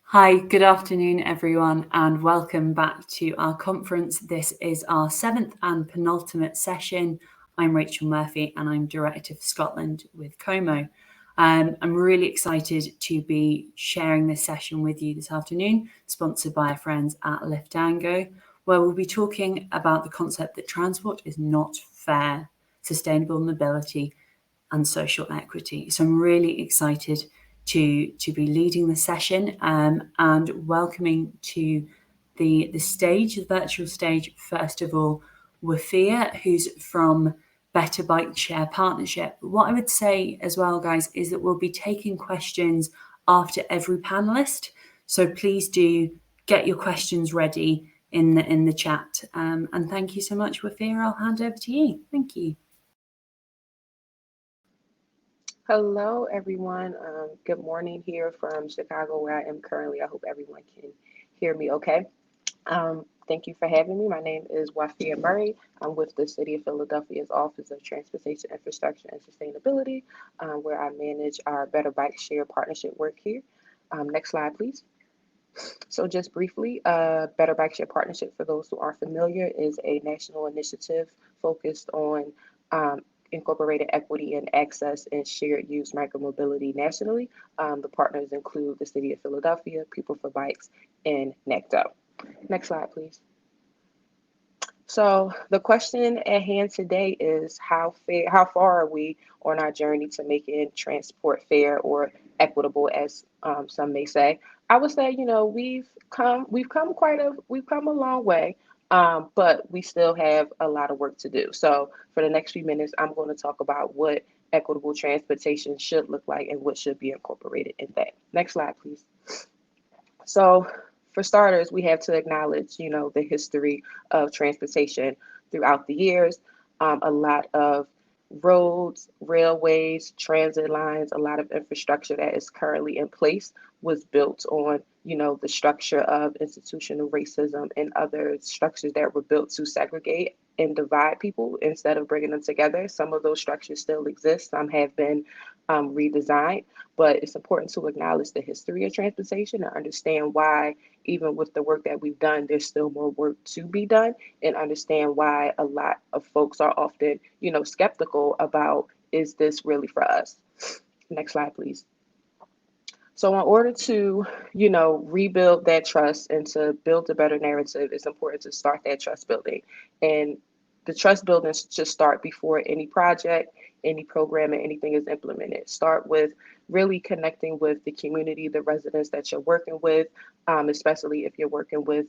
Hi, good afternoon, everyone, and welcome back to our conference. This is our seventh and penultimate session. I'm Rachel Murphy, and I'm Director for Scotland with Como. I'm really excited to be sharing this session with you this afternoon, sponsored by our friends at Tango, where we'll be talking about the concept that transport is not fair, sustainable mobility, and social equity. So I'm really excited to be leading the session and welcoming to the stage, the virtual stage, first of all, Wafia, who's from Better Bike Share Partnership. What I would say as well, guys, is that we'll be taking questions after every panelist. So please do get your questions ready in the chat. And thank you so much, Wafia. I'll hand over to you. Thank you. Hello, everyone. Good morning here from Chicago, where I am currently. I hope everyone can hear me okay. Thank you for having me. My name is Wafia Murray. I'm with the City of Philadelphia's Office of Transportation Infrastructure and Sustainability, where I manage our Better Bike Share partnership work here. Next slide, please. So just briefly, Better Bike Share Partnership, for those who aren't familiar, is a national initiative focused on incorporated equity and access and shared use micromobility nationally. The partners include the City of Philadelphia, People for Bikes, and NECTO. Next slide, please. So the question at hand today is how far are we on our journey to making transport fair or equitable, as some may say. I would say, we've come a long way, but we still have a lot of work to do. So for the next few minutes, I'm going to talk about what equitable transportation should look like and what should be incorporated in that. Next slide, please. So for starters, we have to acknowledge, the history of transportation throughout the years. A lot of roads, railways, transit lines, a lot of infrastructure that is currently in place was built on, the structure of institutional racism and other structures that were built to segregate and divide people instead of bringing them together. Some of those structures still exist. Some have been redesigned, but it's important to acknowledge the history of transportation and understand why, even with the work that we've done, there's still more work to be done, and understand why a lot of folks are often, skeptical about, is this really for us? Next slide, please. So in order to, rebuild that trust and to build a better narrative, it's important to start that trust building. And the trust building should start before any project, any program, and anything is implemented. Start with really connecting with the community, the residents that you're working with, especially if you're working with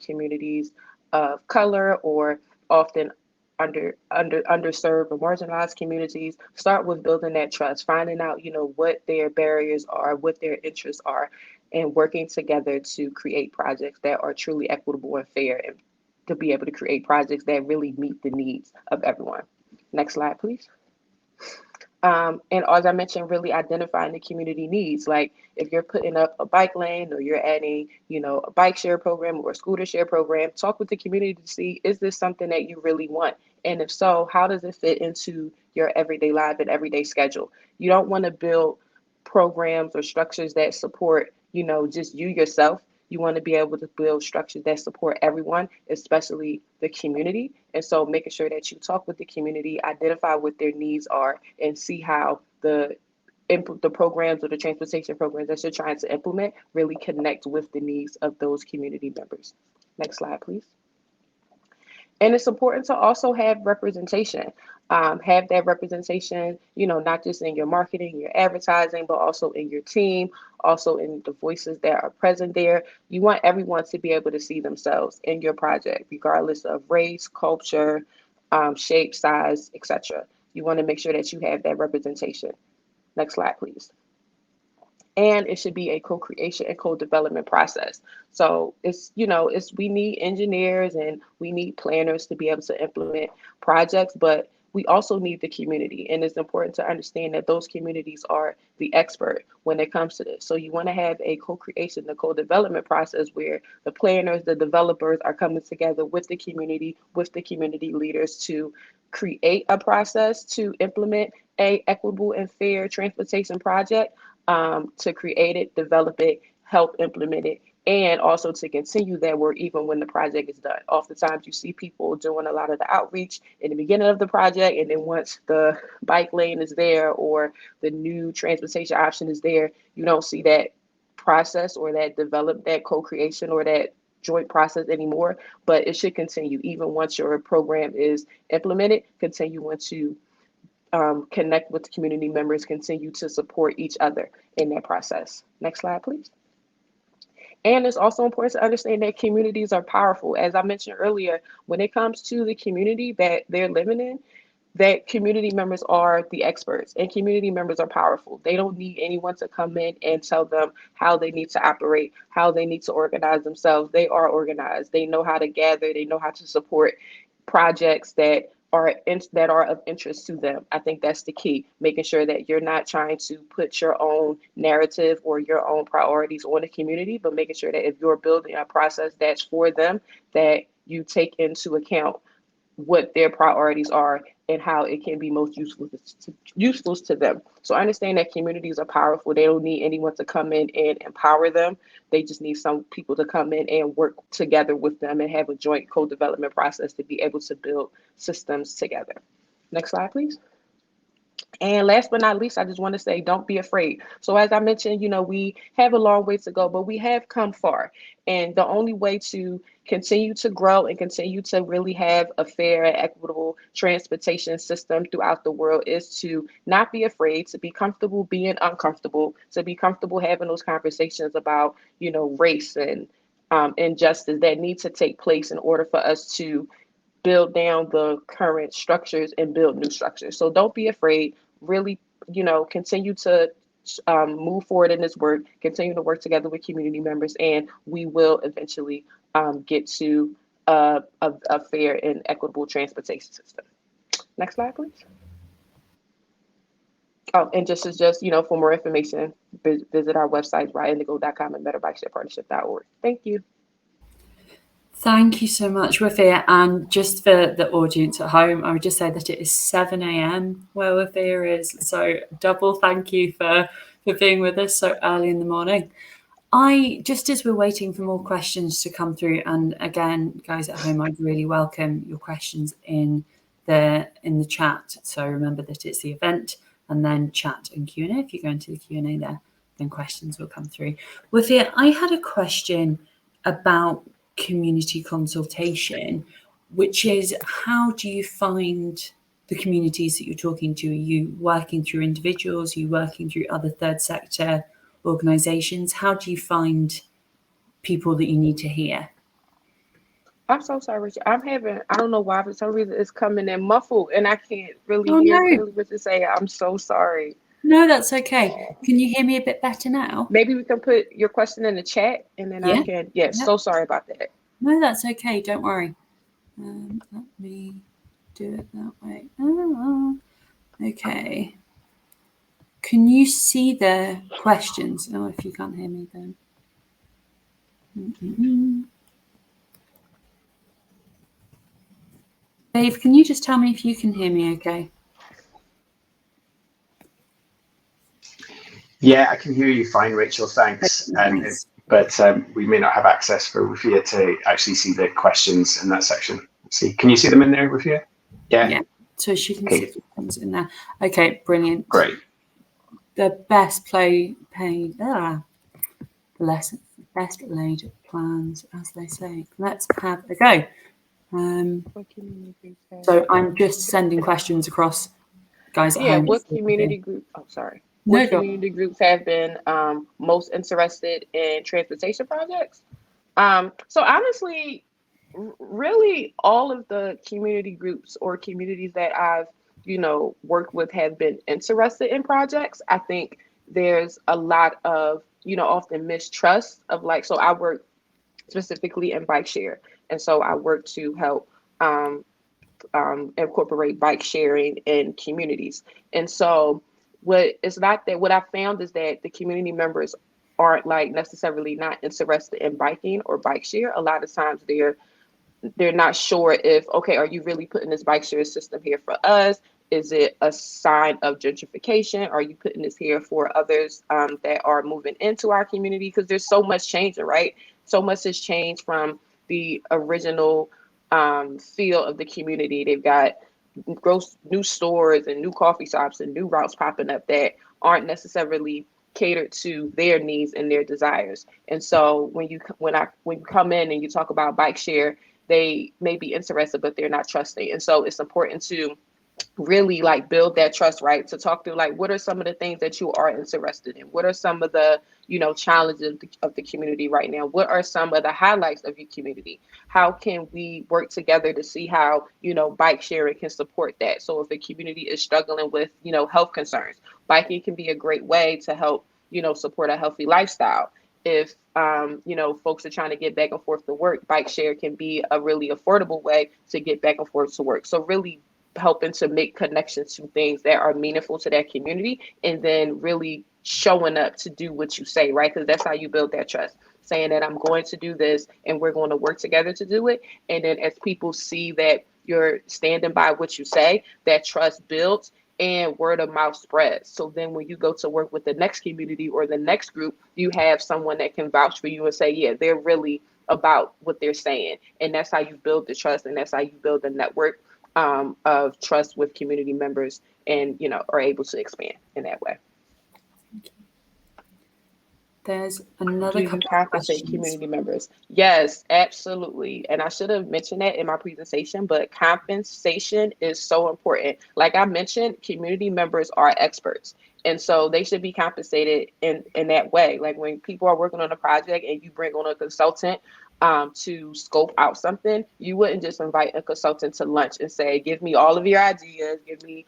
communities of color or often underserved or marginalized communities. Start with building that trust, finding out, what their barriers are, what their interests are, and working together to create projects that are truly equitable and fair, and to be able to create projects that really meet the needs of everyone. Next slide, please. And as I mentioned, really identifying the community needs. Like if you're putting up a bike lane or you're adding, a bike share program or a scooter share program, talk with the community to see, is this something that you really want? And if so, how does it fit into your everyday life and everyday schedule? You don't want to build programs or structures that support, just you yourself. You want to be able to build structures that support everyone, especially the community. And so making sure that you talk with the community, identify what their needs are, and see how the programs or the transportation programs that you're trying to implement really connect with the needs of those community members. Next slide, please. And it's important to also have representation. Have that representation, not just in your marketing, your advertising, but also in your team, also in the voices that are present there. You want everyone to be able to see themselves in your project, regardless of race, culture, shape, size, etc. You want to make sure that you have that representation. Next slide, please. And it should be a co-creation and co-development process. So we need engineers and we need planners to be able to implement projects, but we also need the community. And it's important to understand that those communities are the expert when it comes to this. So you want to have a co-creation, the co-development process where the planners, the developers are coming together with the community leaders to create a process to implement a equitable and fair transportation project, to create it, develop it, help implement it, and also to continue that work even when the project is done. Oftentimes you see people doing a lot of the outreach in the beginning of the project, and then once the bike lane is there or the new transportation option is there, you don't see that process or that co-creation or that joint process anymore. But it should continue even once your program is implemented. Continue to connect with community members, continue to support each other in that process. Next slide, please. And it's also important to understand that communities are powerful. As I mentioned earlier, when it comes to the community that they're living in, that community members are the experts, and community members are powerful. They don't need anyone to come in and tell them how they need to operate, how they need to organize themselves. They are organized. They know how to gather. They know how to support projects that are of interest to them. I think that's the key, making sure that you're not trying to put your own narrative or your own priorities on the community, but making sure that if you're building a process that's for them, that you take into account what their priorities are and how it can be most useful to them. So I understand that communities are powerful. They don't need anyone to come in and empower them. They just need some people to come in and work together with them and have a joint co-development process to be able to build systems together. Next slide, please. And last but not least, I just want to say, don't be afraid. So as I mentioned, we have a long way to go, but we have come far. And the only way to continue to grow and continue to really have a fair and equitable transportation system throughout the world is to not be afraid, to be comfortable being uncomfortable, to be comfortable having those conversations about, race and injustice that need to take place in order for us to build down the current structures and build new structures. So don't be afraid. Really, continue to move forward in this work, continue to work together with community members, and we will eventually get to a fair and equitable transportation system. Next slide, please. Oh, and just for more information, visit our website, rydindigo.com and betterbikesharepartnership.org. Thank you. Thank you so much, Wafia. And just for the audience at home, I would just say that it is 7 a.m. where Wafia is. So double thank you for being with us so early in the morning. Just as we're waiting for more questions to come through, and again, guys at home, I'd really welcome your questions in the chat. So remember that it's the event and then chat and Q&A. If you go into the Q&A there, then questions will come through. Wafia, I had a question about community consultation, which is, how do you find the communities that you're talking to? Are you working through individuals? Are you working through other third sector organizations? How do you find people that you need to hear? I'm so sorry, Richard. I don't know why, for some reason it's coming in muffled and I can't really hear clearly what to say. I'm so sorry. No, that's okay. Can you hear me a bit better now? Maybe we can put your question in the chat and then I can. Yes, so sorry about that. No, that's okay. Don't worry. Let me do it that way. Okay. Can you see the questions? Oh, if you can't hear me, then. Dave, can you just tell me if you can hear me okay? Yeah, I can hear you fine, Rachel, thanks. But we may not have access for Wafia to actually see the questions in that section. Let's see, can you see them in there, Wafia? Yeah, so she can see the ones in there. Okay, brilliant. Great. The best laid plans, as they say. Let's have a go. So I'm just sending questions across, guys at home. What community group? Oh, sorry. What community groups have been most interested in transportation projects? So honestly, really all of the community groups or communities that I've, worked with have been interested in projects. I think there's a lot of, often mistrust of so I work specifically in bike share. And so I work to help incorporate bike sharing in communities. And so what I found is that the community members aren't necessarily not interested in biking or bike share. A lot of times they're not sure if, okay, are you really putting this bike share system here for us? Is it a sign of gentrification? Are you putting this here for others that are moving into our community? Because there's so much changing, right? So much has changed from the original feel of the community. They've got new stores and new coffee shops and new routes popping up that aren't necessarily catered to their needs and their desires. And so when you come in and you talk about bike share, they may be interested, but they're not trusting. And so it's important to really like build that trust, right? To talk through like, what are some of the things that you are interested in? What are some of the, challenges of the community right now? What are some of the highlights of your community? How can we work together to see how, bike sharing can support that? So if the community is struggling with, health concerns, biking can be a great way to help, support a healthy lifestyle. If, folks are trying to get back and forth to work, bike share can be a really affordable way to get back and forth to work. So really helping to make connections to things that are meaningful to that community, and then really showing up to do what you say, right? Because that's how you build that trust. Saying that I'm going to do this and we're going to work together to do it. And then as people see that you're standing by what you say, that trust builds and word of mouth spreads. So then when you go to work with the next community or the next group, you have someone that can vouch for you and say, yeah, they're really about what they're saying. And that's how you build the trust, and that's how you build the network of trust with community members, and are able to expand in that way. There's another Do you compensate community members? Yes, absolutely. And I should have mentioned that in my presentation, but compensation is so important. Like I mentioned, community members are experts. And so they should be compensated in that way. Like when people are working on a project and you bring on a consultant to scope out something, you wouldn't just invite a consultant to lunch and say, give me all of your ideas, give me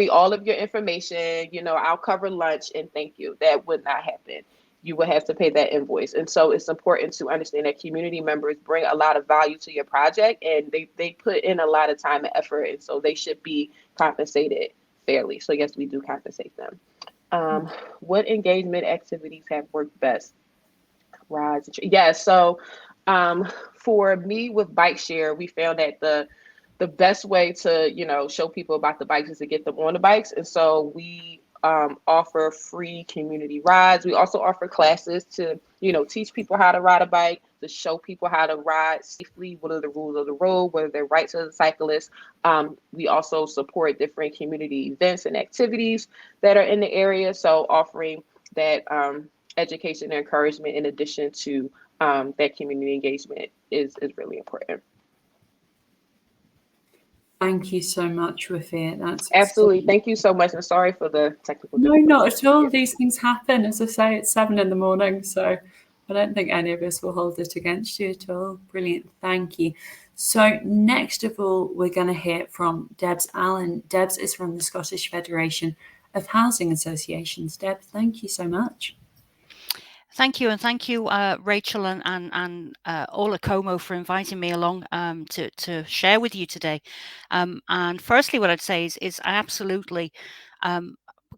all of your information, I'll cover lunch and thank you. That would not happen. You would have to pay that invoice. And so it's important to understand that community members bring a lot of value to your project, and they put in a lot of time and effort. And so they should be compensated fairly. So yes, we do compensate them. What engagement activities have worked best? Rides. Yeah. So for me with bike share, we found that the best way to, show people about the bikes is to get them on the bikes. And so we offer free community rides. We also offer classes to, teach people how to ride a bike, to show people how to ride safely, what are the rules of the road, what are the rights of the cyclist. We also support different community events and activities that are in the area. So offering that education and encouragement in addition to that community engagement is really important. Thank you so much, Wafia. That's absolutely. Thank you so much. And sorry for the technical difficulties. No, not at all. These things happen. As I say, it's 7 a.m, so I don't think any of us will hold it against you at all. Brilliant. Thank you. So next of all, we're going to hear from Debs Allen. Debs is from the Scottish Federation of Housing Associations. Deb, thank you so much. Thank you, and thank you, Rachel and all of Como for inviting me along to share with you today. And firstly, what I'd say is I absolutely can't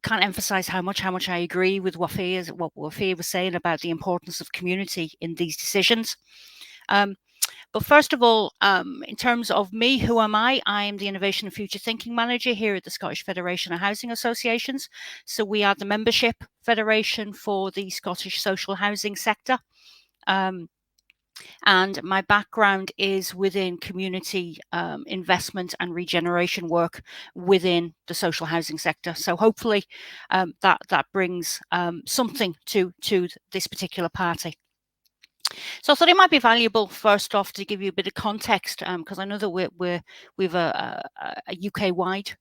emphasize how much I agree with what Wafia was saying about the importance of community in these decisions. But first of all, in terms of me, who am I? I am the Innovation and Future Thinking Manager here at the Scottish Federation of Housing Associations. So we are the membership federation for the Scottish social housing sector. And my background is within community investment and regeneration work within the social housing sector. So hopefully that brings something to this particular party. So I thought it might be valuable, first off, to give you a bit of context, because I know that we've a UK-wide,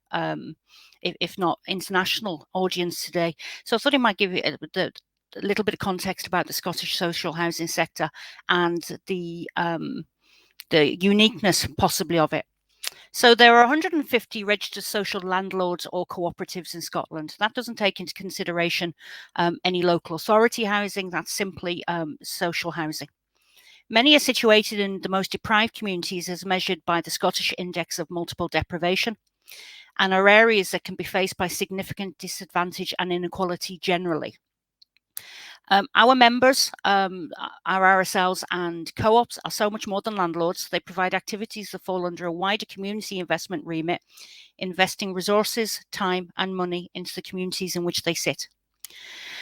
if not international, audience today. So I thought it might give you a little bit of context about the Scottish social housing sector and the uniqueness, possibly, of it. So there are 150 registered social landlords or cooperatives in Scotland. That doesn't take into consideration any local authority housing. That's simply social housing. Many are situated in the most deprived communities as measured by the Scottish Index of Multiple Deprivation, and are areas that can be faced by significant disadvantage and inequality generally. Our members, our RSLs and co-ops are so much more than landlords. They provide activities that fall under a wider community investment remit, investing resources, time and money into the communities in which they sit.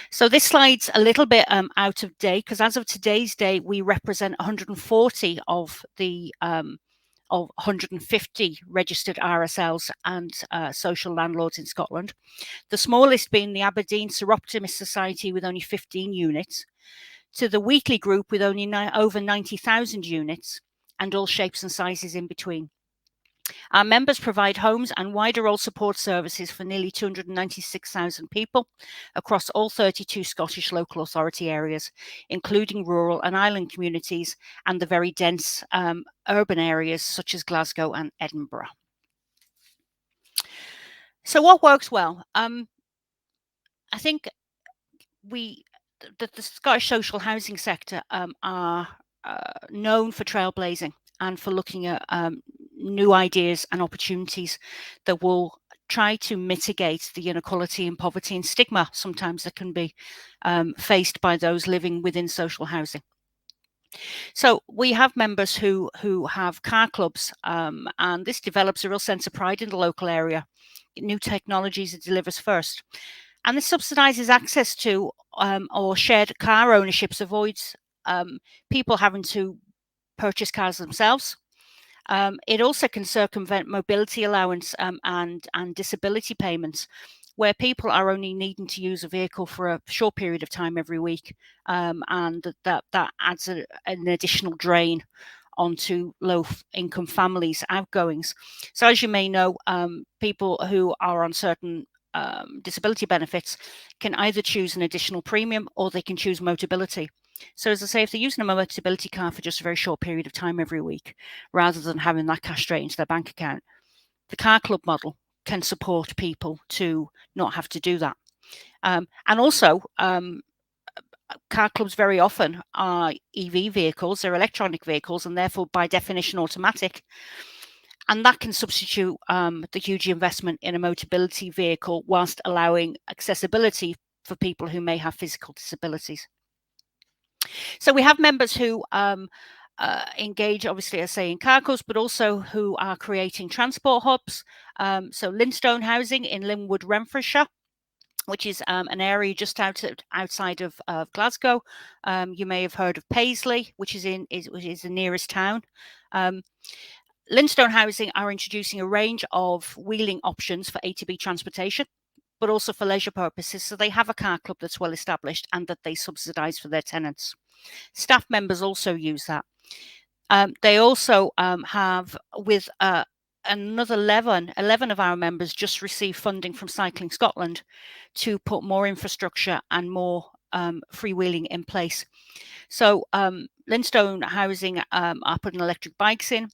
So this slide's a little bit out of date, because as of today's date, we represent 140 of the of 150 registered RSLs and social landlords in Scotland. The smallest being the Aberdeen Seroptimist Society with only 15 units, to the Weekly Group with only over 90,000 units, and all shapes and sizes in between. Our members provide homes and wider role support services for nearly 296,000 people across all 32 Scottish local authority areas, including rural and island communities and the very dense urban areas such as Glasgow and Edinburgh. So what works well? I think the Scottish social housing sector are known for trailblazing and for looking at new ideas and opportunities that will try to mitigate the inequality and poverty and stigma sometimes that can be faced by those living within social housing. So we have members who have car clubs, and this develops a real sense of pride in the local area. New technologies it delivers first. And this subsidises access to or shared car ownerships, avoids people having to purchase cars themselves. It also can circumvent mobility allowance and disability payments, where people are only needing to use a vehicle for a short period of time every week, and that adds an additional drain onto low-income families' outgoings. So as you may know, people who are on certain disability benefits can either choose an additional premium or they can choose Motability. So as I say, if they're using a Motability car for just a very short period of time every week, rather than having that cash straight into their bank account, the car club model can support people to not have to do that. And also, car clubs very often are EV vehicles, they're electronic vehicles, and therefore by definition automatic. And that can substitute the huge investment in a Motability vehicle whilst allowing accessibility for people who may have physical disabilities. So we have members who engage, obviously, as I say, in car clubs, but also who are creating transport hubs. So Linstone Housing in Linwood, Renfrewshire, which is an area just outside of Glasgow. You may have heard of Paisley, which is the nearest town. Linstone Housing are introducing a range of wheeling options for A to B transportation, but also for leisure purposes. So they have a car club that's well established and that they subsidise for their tenants. Staff members also use that. They also have, with another 11 of our members just received funding from Cycling Scotland to put more infrastructure and more freewheeling in place. So Linstone Housing are putting electric bikes in.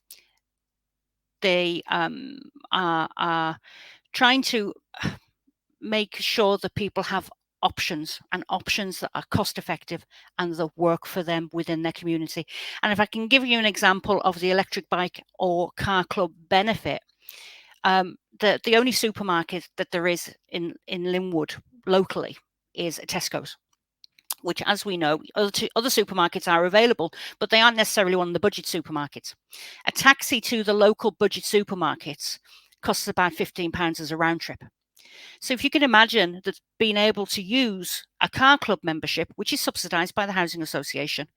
They are trying to make sure that people have options, and options that are cost effective and that work for them within their community. And if I can give you an example of the electric bike or car club benefit, the only supermarket that there is in Linwood locally is a Tesco's, which, as we know, other supermarkets are available, but they aren't necessarily one of the budget supermarkets. A taxi to the local budget supermarkets costs about £15 as a round trip. So if you can imagine that being able to use a car club membership, which is subsidised by the Housing Association,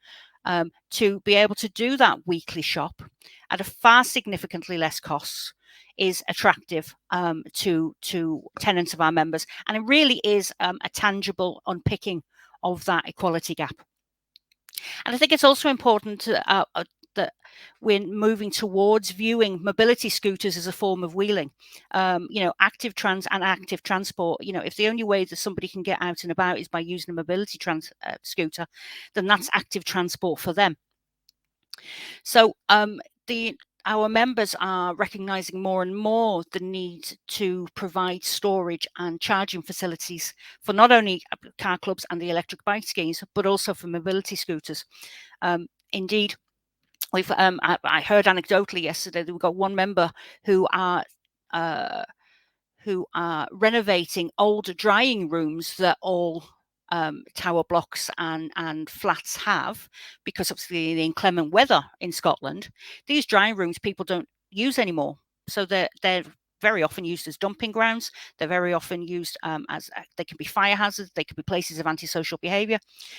to be able to do that weekly shop at a far significantly less cost is attractive to tenants of our members. And it really is a tangible unpicking of that equality gap. And I think it's also important that we're moving towards viewing mobility scooters as a form of wheeling. Active transport. If the only way that somebody can get out and about is by using a mobility scooter, then that's active transport for them. So our members are recognising more and more the need to provide storage and charging facilities for not only car clubs and the electric bike schemes, but also for mobility scooters. Indeed, we've I heard anecdotally yesterday that we've got one member who are renovating old drying rooms that all tower blocks and flats have, because obviously the inclement weather in Scotland, these drying rooms people don't use anymore. So they're very often used as dumping grounds. They're very often used as they can be fire hazards. They could be places of antisocial behaviour.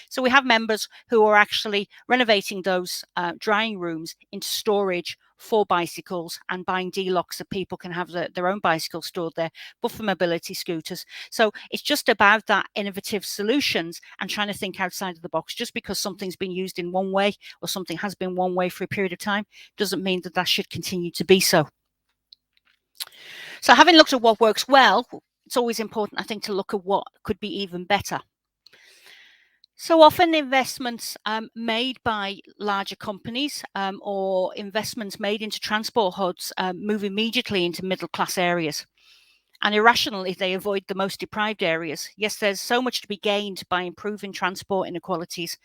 So we have members who are actually renovating those drying rooms into storage for bicycles and buying D-locks that people can have their own bicycles stored there, but for mobility scooters. So it's just about that innovative solutions and trying to think outside of the box. Just because something's been used in one way or something has been one way for a period of time doesn't mean that that should continue to be so. So having looked at what works well, it's always important, I think, to look at what could be even better. So often investments made by larger companies or investments made into transport hubs move immediately into middle class areas. And irrationally, they avoid the most deprived areas. Yes, there's so much to be gained by improving transport inequalities.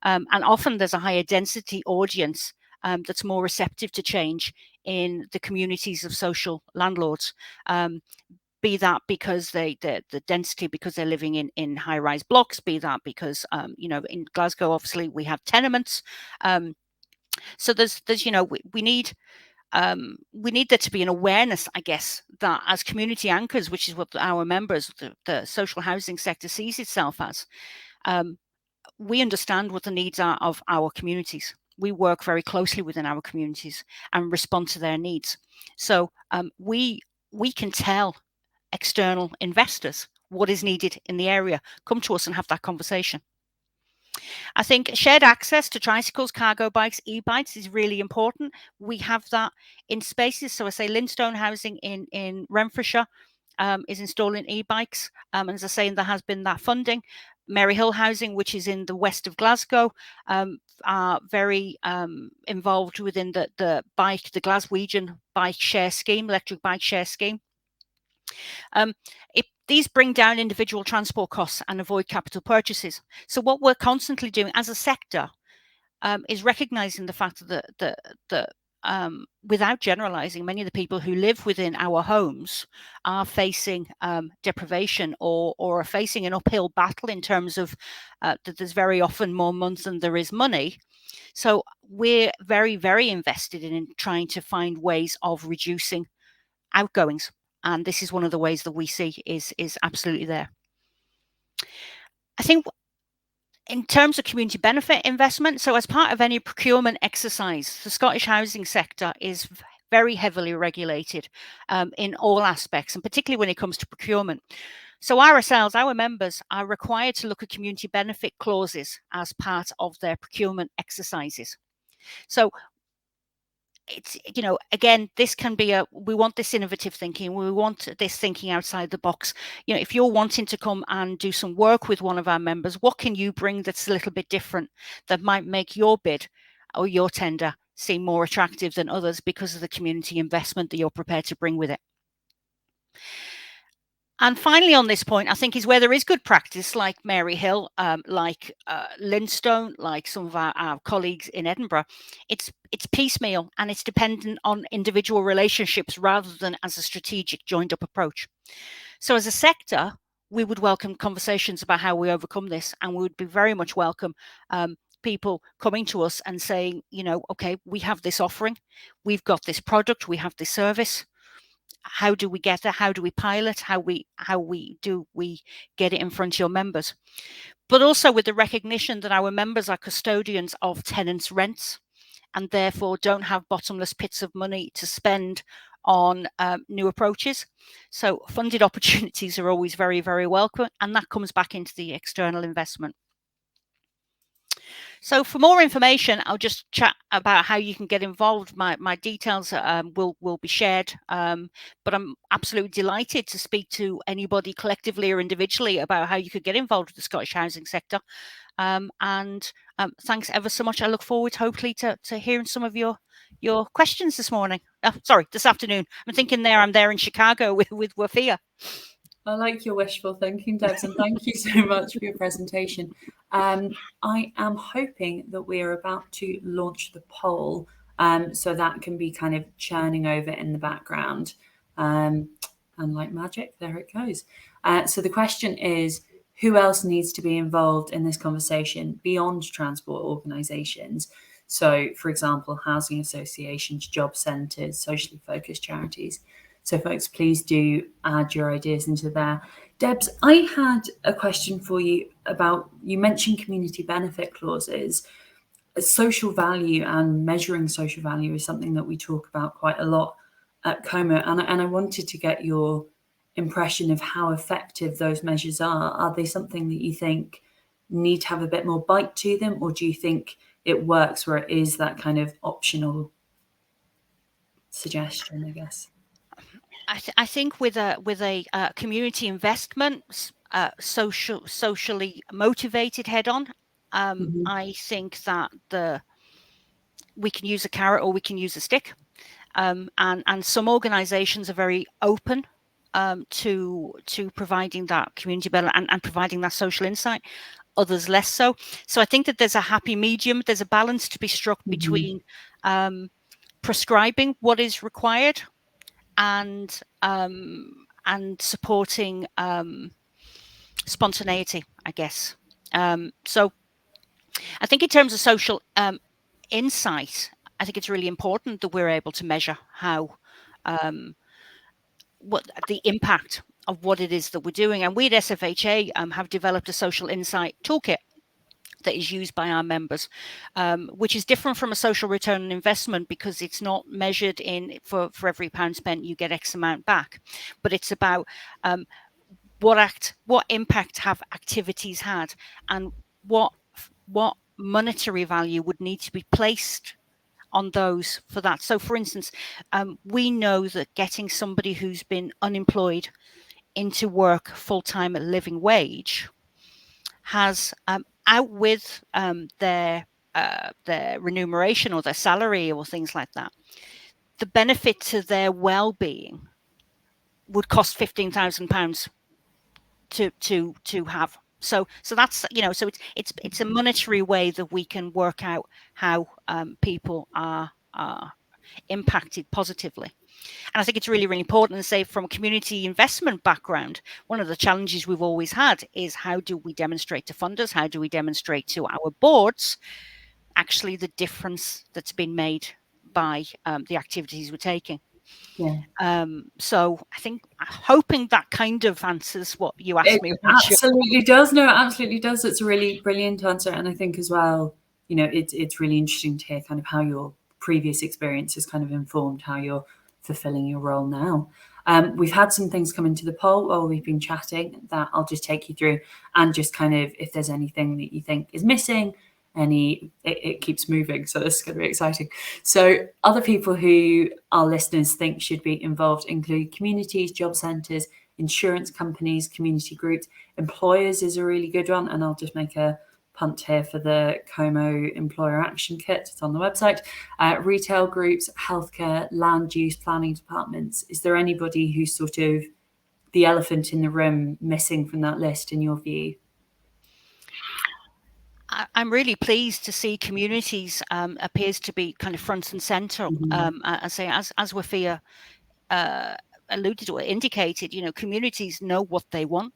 And often there's a higher density audience that's more receptive to change in the communities of social landlords. Be that because the density, because they're living in high-rise blocks, be that because in Glasgow obviously we have tenements. So there's we need there to be an awareness, I guess, that as community anchors, which is what our members, the social housing sector sees itself as, we understand what the needs are of our communities. We work very closely within our communities and respond to their needs. So we can tell external investors what is needed in the area. Come to us and have that conversation. I think shared access to tricycles, cargo bikes, e-bikes is really important. We have that in spaces. So I say Lindstone Housing in Renfrewshire is installing e-bikes. And as I say, there has been that funding. Maryhill Housing, which is in the west of Glasgow, are very involved within the Glaswegian bike share scheme, electric bike share scheme. These bring down individual transport costs and avoid capital purchases. So what we're constantly doing as a sector is recognizing the fact that without generalizing, many of the people who live within our homes are facing deprivation or are facing an uphill battle in terms of that there's very often more months than there is money. So we're very, very invested in trying to find ways of reducing outgoings. And this is one of the ways that we see is absolutely there. I think in terms of community benefit investment, so as part of any procurement exercise, the Scottish housing sector is very heavily regulated in all aspects, and particularly when it comes to procurement. So our members are required to look at community benefit clauses as part of their procurement exercises. So it's, again, this can be we want this innovative thinking. We want this thinking outside the box. If you're wanting to come and do some work with one of our members, what can you bring that's a little bit different that might make your bid or your tender seem more attractive than others because of the community investment that you're prepared to bring with it? And finally, on this point, I think is where there is good practice, like Maryhill, like Lindstone, like some of our colleagues in Edinburgh. It's piecemeal and it's dependent on individual relationships rather than as a strategic joined-up approach. So as a sector, we would welcome conversations about how we overcome this, and we would be very much welcome people coming to us and saying, okay, we have this offering, we've got this product, we have this service. How do we get there? How do we pilot? How do we get it in front of your members? But also with the recognition that our members are custodians of tenants' rents and therefore don't have bottomless pits of money to spend on new approaches. So funded opportunities are always very, very welcome, and that comes back into the external investment. So for more information, I'll just chat about how you can get involved. My details will be shared, but I'm absolutely delighted to speak to anybody collectively or individually about how you could get involved with the Scottish housing sector. And thanks ever so much. I look forward, hopefully, to hearing some of your questions this morning. This afternoon. I'm thinking I'm there in Chicago with Wafia. I like your wishful thinking, Debs, and thank you so much for your presentation. I am hoping that we are about to launch the poll, so that can be kind of churning over in the background. And like magic, there it goes. So the question is, who else needs to be involved in this conversation beyond transport organisations? So, for example, housing associations, job centres, socially focused charities. So, folks, please do add your ideas into there. Debs, I had a question for you about, you mentioned community benefit clauses. Social value and measuring social value is something that we talk about quite a lot at Como. And I wanted to get your impression of how effective those measures are. Are they something that you think need to have a bit more bite to them, or do you think it works where it is that kind of optional suggestion, I guess? I think with a community investment, socially motivated head-on, I think that we can use a carrot or we can use a stick, and some organisations are very open to providing that community benefit and providing that social insight. Others less so. So I think that there's a happy medium. There's a balance to be struck between prescribing what is required and supporting spontaneity, I guess. So I think in terms of social insight, I think it's really important that we're able to measure how what the impact of what it is that we're doing. And we at SFHA have developed a social insight toolkit that is used by our members, which is different from a social return on investment because it's not measured in for every pound spent you get X amount back, but it's about what impact have activities had, and what monetary value would need to be placed on those for that. So, for instance, we know that getting somebody who's been unemployed into work full-time at living wage has out with their remuneration or their salary or things like that, the benefit to their well-being would cost £15,000 to have. So that's, so it's a monetary way that we can work out how people are impacted positively. And I think it's really, really important to say, from a community investment background, one of the challenges we've always had is how do we demonstrate to funders, how do we demonstrate to our boards actually the difference that's been made by the activities we're taking. Yeah. So I think, hoping that kind of answers what you asked me. Absolutely does. No, it absolutely does. It's a really brilliant answer. And I think as well, it's really interesting to hear kind of how your previous experience has kind of informed how you're fulfilling your role now. We've had some things come into the poll while we've been chatting that I'll just take you through, and just kind of, if there's anything that you think is missing, it keeps moving, so this is going to be exciting. So other people who our listeners think should be involved include communities, job centres, insurance companies, community groups. Employers is a really good one, and I'll just make a punt here for the Como Employer Action Kit. It's on the website. Retail groups, healthcare, land use planning departments. Is there anybody who's sort of the elephant in the room missing from that list in your view? I'm really pleased to see communities appears to be kind of front and centre. I say, as Wafia alluded or indicated, communities know what they want.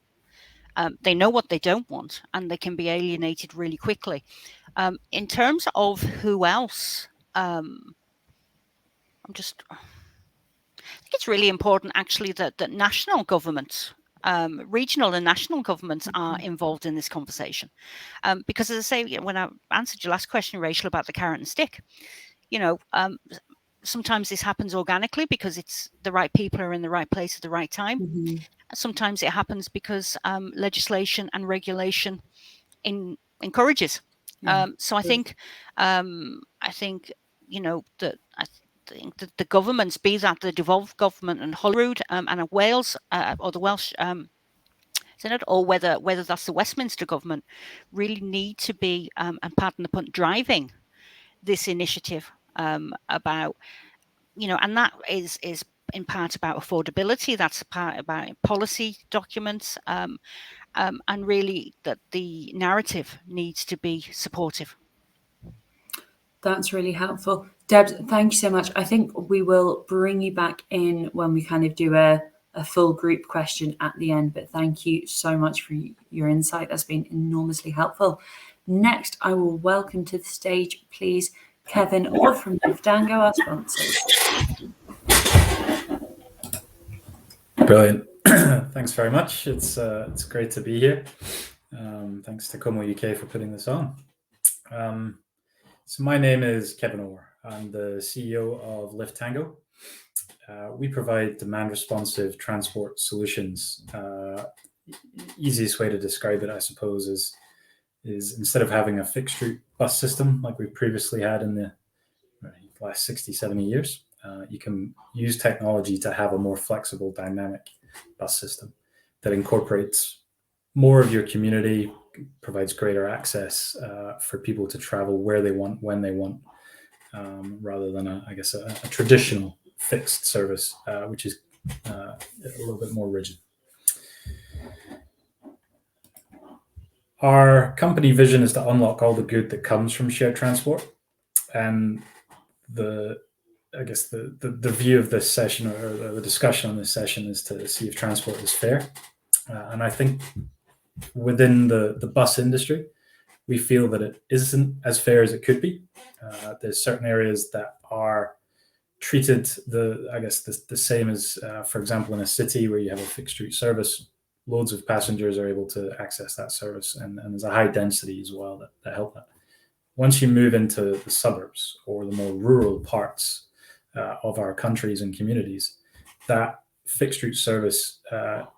They know what they don't want, and they can be alienated really quickly. In terms of who else, I think it's really important actually that national governments, regional and national governments are involved in this conversation. Because, as I say, when I answered your last question, Rachel, about the carrot and stick, sometimes this happens organically because it's the right people are in the right place at the right time. Sometimes it happens because legislation and regulation encourages. So I think that the governments, be that the devolved government in Holyrood and Wales or the Welsh Senate, or whether that's the Westminster government, really need to be, and pardon the pun, driving this initiative about, and that is in part about affordability. That's a part about policy documents, and really that the narrative needs to be supportive. That's really helpful. Debs, thank you so much. I think we will bring you back in when we kind of do a a full group question at the end, but thank you so much for your insight. That's been enormously helpful. Next, I will welcome to the stage, please, Kevin Orr from Tango, our sponsors. Brilliant. Thanks very much. It's great to be here. Thanks to Como UK for putting this on. So my name is Kevin Orr. I'm the CEO of Tango. We provide demand responsive transport solutions. Easiest way to describe it, I suppose, is instead of having a fixed route bus system like we previously had in the last 60, 70 years, you can use technology to have a more flexible, dynamic bus system that incorporates more of your community, provides greater access for people to travel where they want, when they want, rather than a traditional fixed service, which is a little bit more rigid. Our company vision is to unlock all the good that comes from shared transport, and the view of this session, or the discussion on this session, is to see if transport is fair. And I think within the bus industry, we feel that it isn't as fair as it could be. There's certain areas that are treated the same as, for example, in a city where you have a fixed route service, loads of passengers are able to access that service, and there's a high density as well that help that. Once you move into the suburbs or the more rural parts of our countries and communities, that fixed route service,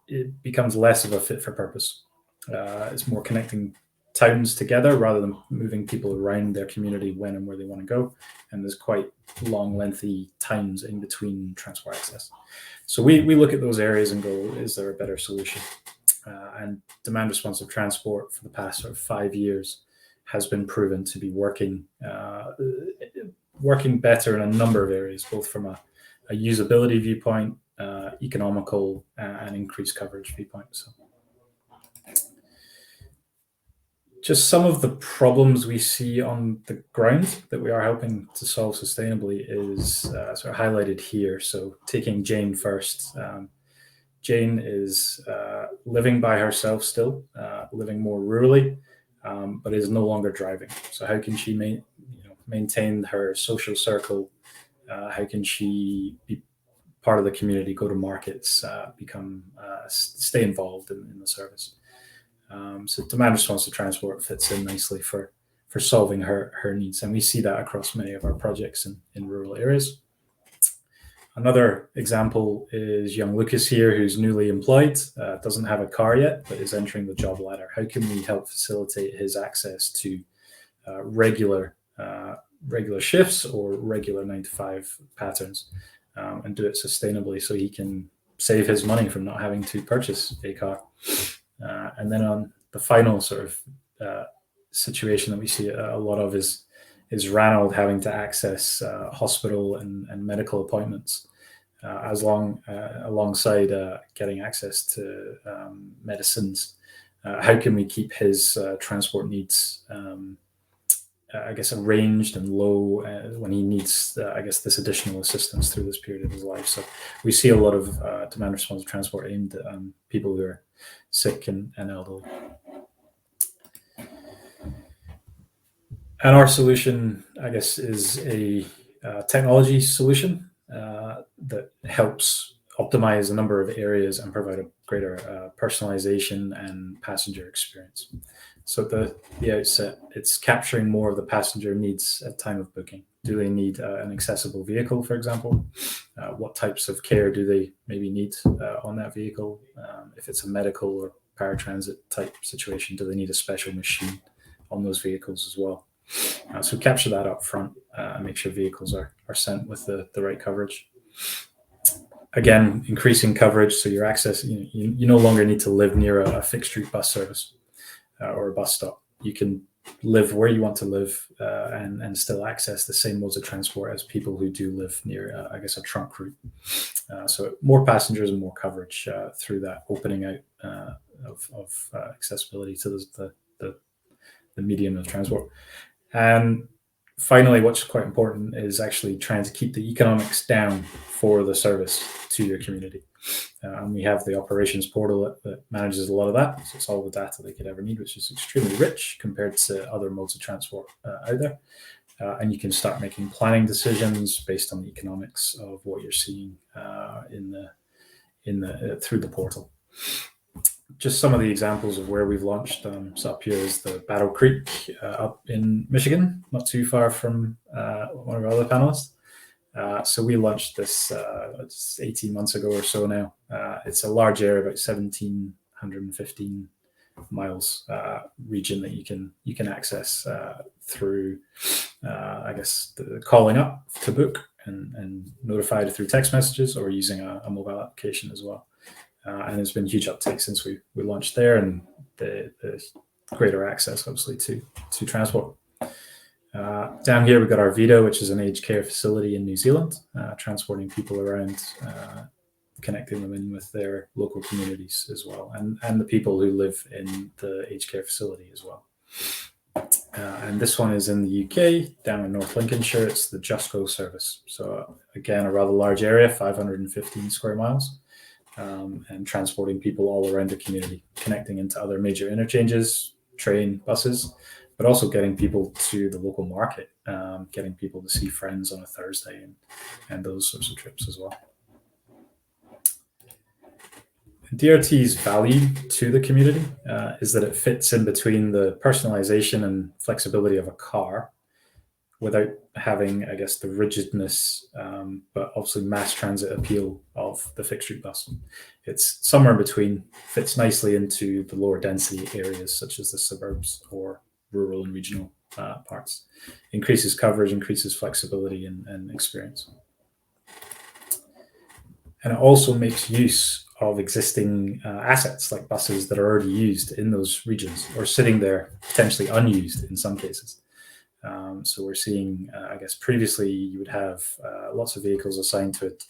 it becomes less of a fit for purpose. It's more connecting towns together rather than moving people around their community when and where they want to go. And there's quite long, lengthy times in between transport access. So we look at those areas and go, is there a better solution? And demand responsive transport for the past sort of 5 years has been proven to be working better in a number of areas, both from a usability viewpoint, economical, and increased coverage viewpoint. So just some of the problems we see on the ground that we are helping to solve sustainably is sort of highlighted here. So taking Jane first. Jane is living by herself still, living more rurally, but is no longer driving. So how can she maintain her social circle? How can she be part of the community, go to markets, stay involved in the service? So demand responsive transport fits in nicely for solving her needs, and we see that across many of our projects in rural areas. Another example is young Lucas here, who's newly employed, doesn't have a car yet, but is entering the job ladder. How can we help facilitate his access to regular shifts or regular 9-to-5 patterns, and do it sustainably so he can save his money from not having to purchase a car? And then on the final sort of situation that we see a lot of is Ranald having to access hospital and medical appointments, alongside getting access to medicines. How can we keep his transport needs, arranged and low when he needs, this additional assistance through this period of his life? So we see a lot of demand responsive transport aimed at people who are sick and elderly. And our solution, is a technology solution that helps optimize a number of areas and provide a greater personalization and passenger experience. So at the outset, it's capturing more of the passenger needs at time of booking. Do they need an accessible vehicle, for example? What types of care do they maybe need on that vehicle? If it's a medical or paratransit type situation, do they need a special machine on those vehicles as well? So capture that up front and make sure vehicles are sent with the right coverage. Again, increasing coverage, so your access, you no longer need to live near a fixed route bus service or a bus stop. You can live where you want to live and still access the same modes of transport as people who do live near, a trunk route. So more passengers and more coverage through that opening out of accessibility to the medium of transport. And finally, what's quite important is actually trying to keep the economics down for the service to your community. And we have the operations portal that manages a lot of that. So it's all the data they could ever need, which is extremely rich compared to other modes of transport out there. And you can start making planning decisions based on the economics of what you're seeing through the portal. Just some of the examples of where we've launched. So up here is the Battle Creek up in Michigan, not too far from one of our other panelists. So we launched this 18 months ago or so now. It's a large area, about 1,715 miles region that you can access through, I guess, calling up to book and notified through text messages or using a mobile application as well. And there's been huge uptake since we launched there, and the greater access, obviously, to transport. Down here, we've got our Vito, which is an aged care facility in New Zealand, transporting people around, connecting them in with their local communities as well, and the people who live in the aged care facility as well. And this one is in the UK, down in North Lincolnshire. It's the Just Go service. So again, a rather large area, 515 square miles. And transporting people all around the community, connecting into other major interchanges, train, buses, but also getting people to the local market, getting people to see friends on a Thursday and those sorts of trips as well. DRT's value to the community is that it fits in between the personalization and flexibility of a car without having, I guess, the rigidness, but obviously mass transit appeal of the fixed route bus. It's somewhere in between, fits nicely into the lower density areas such as the suburbs or rural and regional parts. Increases coverage, increases flexibility and experience. And it also makes use of existing assets like buses that are already used in those regions or sitting there potentially unused in some cases. So we're seeing, I guess, previously you would have lots of vehicles assigned to it,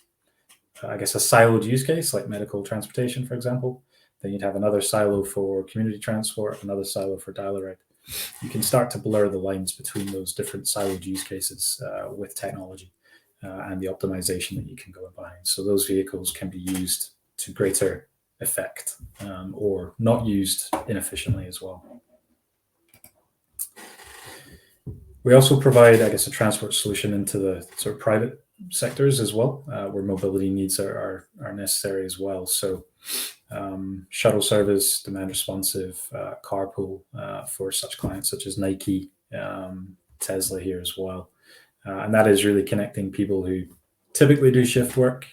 I guess, a siloed use case like medical transportation, for example. Then you'd have another silo for community transport, another silo for dial-a-ride. You can start to blur the lines between those different siloed use cases with technology and the optimization that you can go behind. So those vehicles can be used to greater effect or not used inefficiently as well. We also provide, I guess, a transport solution into the sort of private sectors as well, where mobility needs are necessary as well. So shuttle service, demand responsive, carpool for such clients such as Nike, Tesla here as well. And that is really connecting people who typically do shift work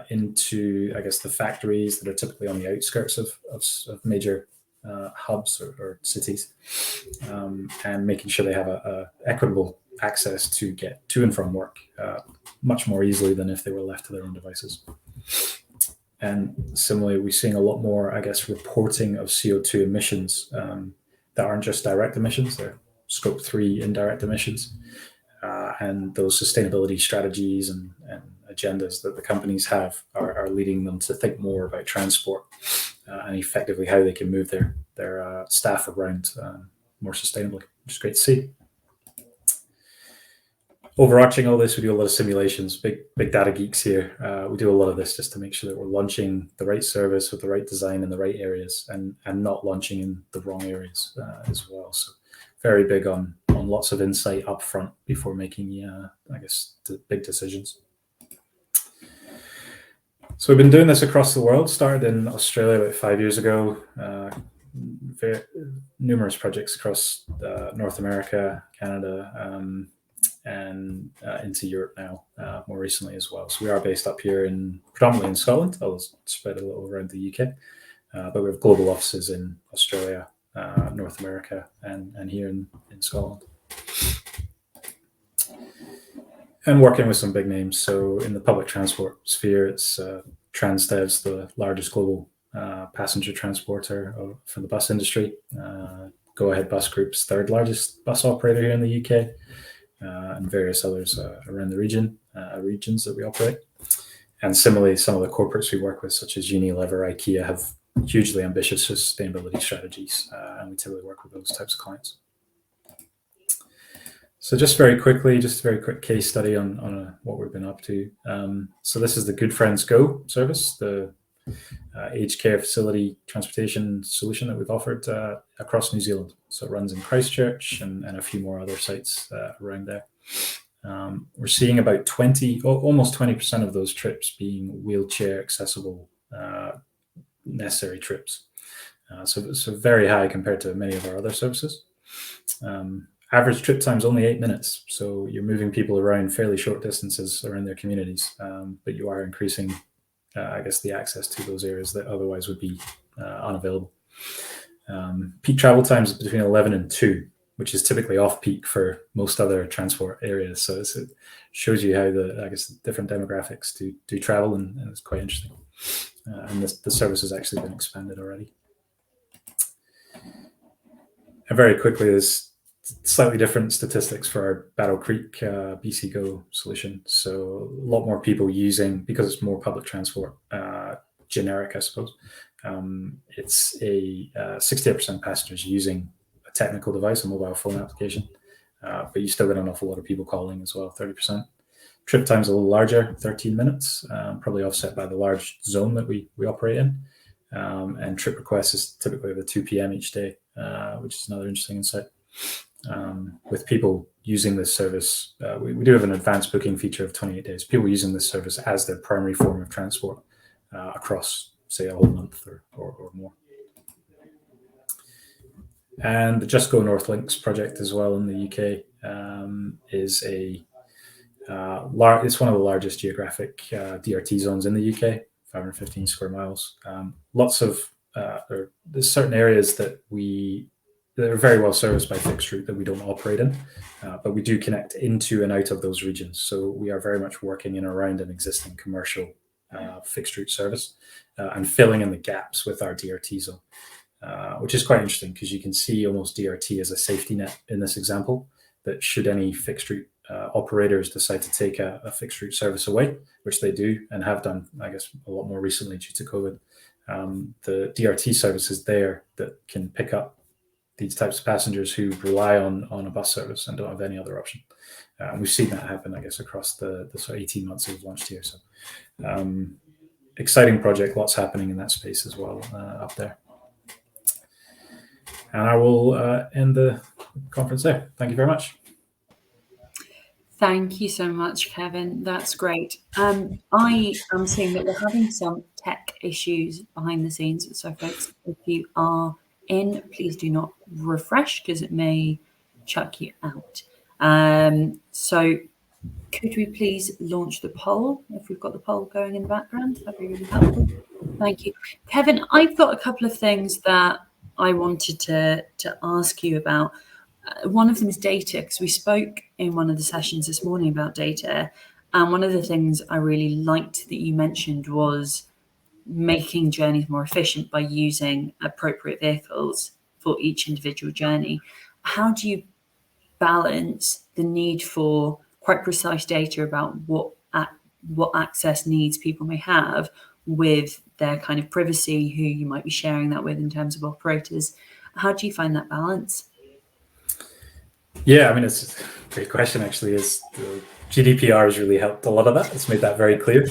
into, I guess, the factories that are typically on the outskirts of major hubs or cities, and making sure they have a equitable access to get to and from work much more easily than if they were left to their own devices. And similarly, we're seeing a lot more, I guess, reporting of CO2 emissions that aren't just direct emissions, they're scope 3 indirect emissions. And those sustainability strategies and agendas that the companies have are leading them to think more about transport and effectively how they can move their staff around more sustainably, which is great to see. Overarching all this, we do a lot of simulations, big data geeks here. We do a lot of this just to make sure that we're launching the right service with the right design in the right areas and not launching in the wrong areas as well. So very big on lots of insight up front before making, I guess, the big decisions. So we've been doing this across the world, started in Australia about 5 years ago, numerous projects across North America, Canada, and into Europe now, more recently as well. So we are based up here predominantly in Scotland, although spread a little around the UK, but we have global offices in Australia, North America, and here in Scotland. And working with some big names. So in the public transport sphere, it's Transdev's the largest global passenger transporter for the bus industry. Go Ahead Bus Group's third largest bus operator here in the UK, and various others around the regions that we operate. And similarly, some of the corporates we work with, such as Unilever, IKEA, have hugely ambitious sustainability strategies, and we typically work with those types of clients. So just very quickly, just a very quick case study on what we've been up to. So this is the Good Friends Go service, the aged care facility transportation solution that we've offered across New Zealand. So it runs in Christchurch and a few more other sites around there. We're seeing about almost 20% of those trips being wheelchair accessible necessary trips. So very high compared to many of our other services. Average trip time is only 8 minutes. So you're moving people around fairly short distances around their communities, but you are increasing, I guess, the access to those areas that otherwise would be unavailable. Peak travel times between 11 and 2, which is typically off-peak for most other transport areas. So it shows you how the different demographics do travel, and it's quite interesting. And the service has actually been expanded already. And very quickly, there's slightly different statistics for our Battle Creek BC Go solution. So a lot more people using, because it's more public transport, generic, I suppose. It's 68% passengers using a technical device, a mobile phone application, but you still get an awful lot of people calling as well, 30%. Trip time's a little larger, 13 minutes, probably offset by the large zone that we operate in. And trip requests is typically at 2 p.m. each day, which is another interesting insight. With people using this service, we do have an advanced booking feature of 28 days. People using this service as their primary form of transport across, say, a whole month or more. And the Just Go North Links project as well in the UK is it's one of the largest geographic DRT zones in the UK, 515 square miles. There's certain areas that are very well serviced by fixed route that we don't operate in, but we do connect into and out of those regions. So we are very much working in around an existing commercial fixed route service and filling in the gaps with our DRT zone, which is quite interesting because you can see almost DRT as a safety net in this example, that should any fixed route operators decide to take a fixed route service away, which they do and have done, I guess, a lot more recently due to COVID, the DRT service is there that can pick up these types of passengers who rely on a bus service and don't have any other option. We've seen that happen, I guess, across the sort of 18 months we've launched here. So exciting project, lots happening in that space as well up there. And I will end the conference there. Thank you very much. Thank you so much, Kevin. That's great. I am seeing that we're having some tech issues behind the scenes. So folks, if you are in, please do not refresh because it may chuck you out. So could we please launch the poll? If we've got the poll going in the background, that'd be really helpful. Thank you. Kevin, I've got a couple of things that I wanted to ask you about. One of them is data, because we spoke in one of the sessions this morning about data. And one of the things I really liked that you mentioned was making journeys more efficient by using appropriate vehicles for each individual journey. How do you balance the need for quite precise data about what access needs people may have with their kind of privacy, who you might be sharing that with in terms of operators? How do you find that balance? Yeah, I mean, it's a great question, actually. The GDPR has really helped a lot of that. It's made that very clear,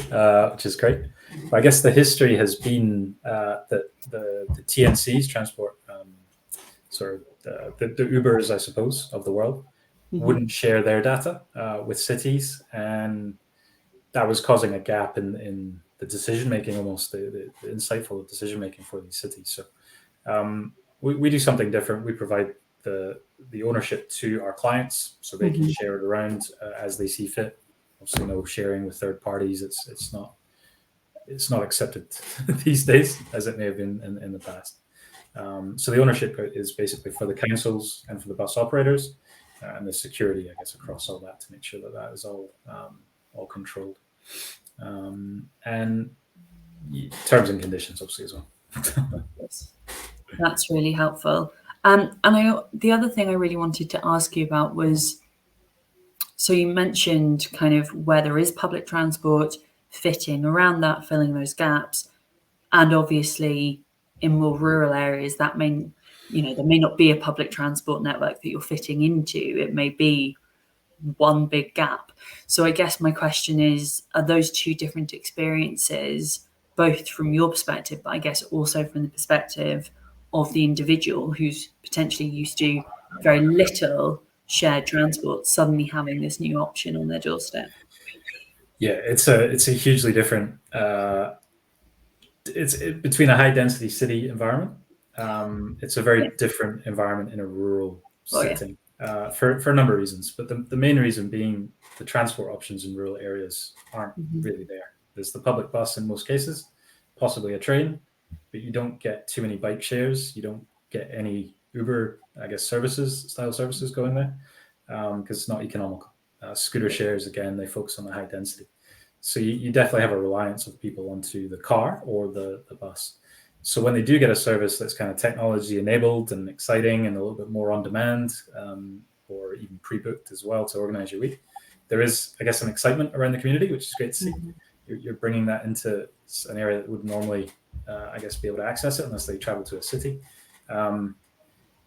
which is great. But I guess the history has been that the TNCs, transport, the Ubers, I suppose, of the world, wouldn't share their data with cities. And that was causing a gap in the decision-making, almost the insightful decision-making for these cities. So we do something different. We provide the ownership to our clients so they can share it around as they see fit. Obviously, no sharing with third parties. It's not accepted these days as it may have been in the past. So the ownership is basically for the councils and for the bus operators, and the security, I guess, across all that to make sure that is all controlled. And terms and conditions, obviously, as well. That's really helpful. And the other thing I really wanted to ask you about was, so you mentioned kind of where there is public transport, fitting around that, filling those gaps, and obviously in more rural areas that there may not be a public transport network that you're fitting into. It may be one big gap. So I guess my question is, are those two different experiences, both from your perspective, but I guess also from the perspective of the individual who's potentially used to very little shared transport, suddenly having this new option on their doorstep? Yeah, it's a hugely different. It's between a high density city environment. It's a very different environment in a rural setting for a number of reasons. But the main reason being the transport options in rural areas aren't really there. There's the public bus in most cases, possibly a train, but you don't get too many bike shares. You don't get any Uber, I guess, style services going there because it's not economical. Scooter shares, again, they focus on the high density. So you definitely have a reliance of people onto the car or the bus. So when they do get a service that's kind of technology enabled and exciting and a little bit more on demand, or even pre-booked as well to organize your week, there is, I guess, some excitement around the community, which is great to see. You're bringing that into an area that would normally, I guess, be able to access it unless they travel to a city.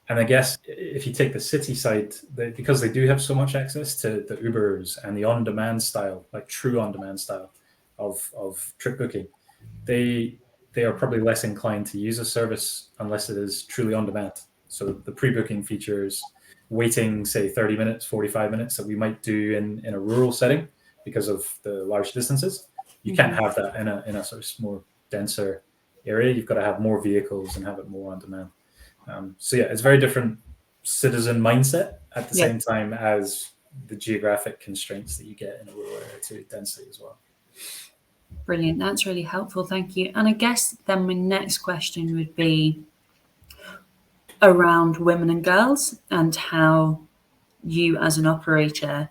And I guess if you take the city side, because they do have so much access to the Ubers and the on-demand style, like true on-demand style of trip booking, they are probably less inclined to use a service unless it is truly on-demand. So the pre-booking features, waiting, say, 30 minutes, 45 minutes that we might do in a rural setting because of the large distances, you can't have that in a sort of more denser area. You've got to have more vehicles and have it more on-demand. So yeah, it's very different citizen mindset at the same time as the geographic constraints that you get in a rural area to density as well. Brilliant. That's really helpful. Thank you. And I guess then my next question would be around women and girls and how you as an operator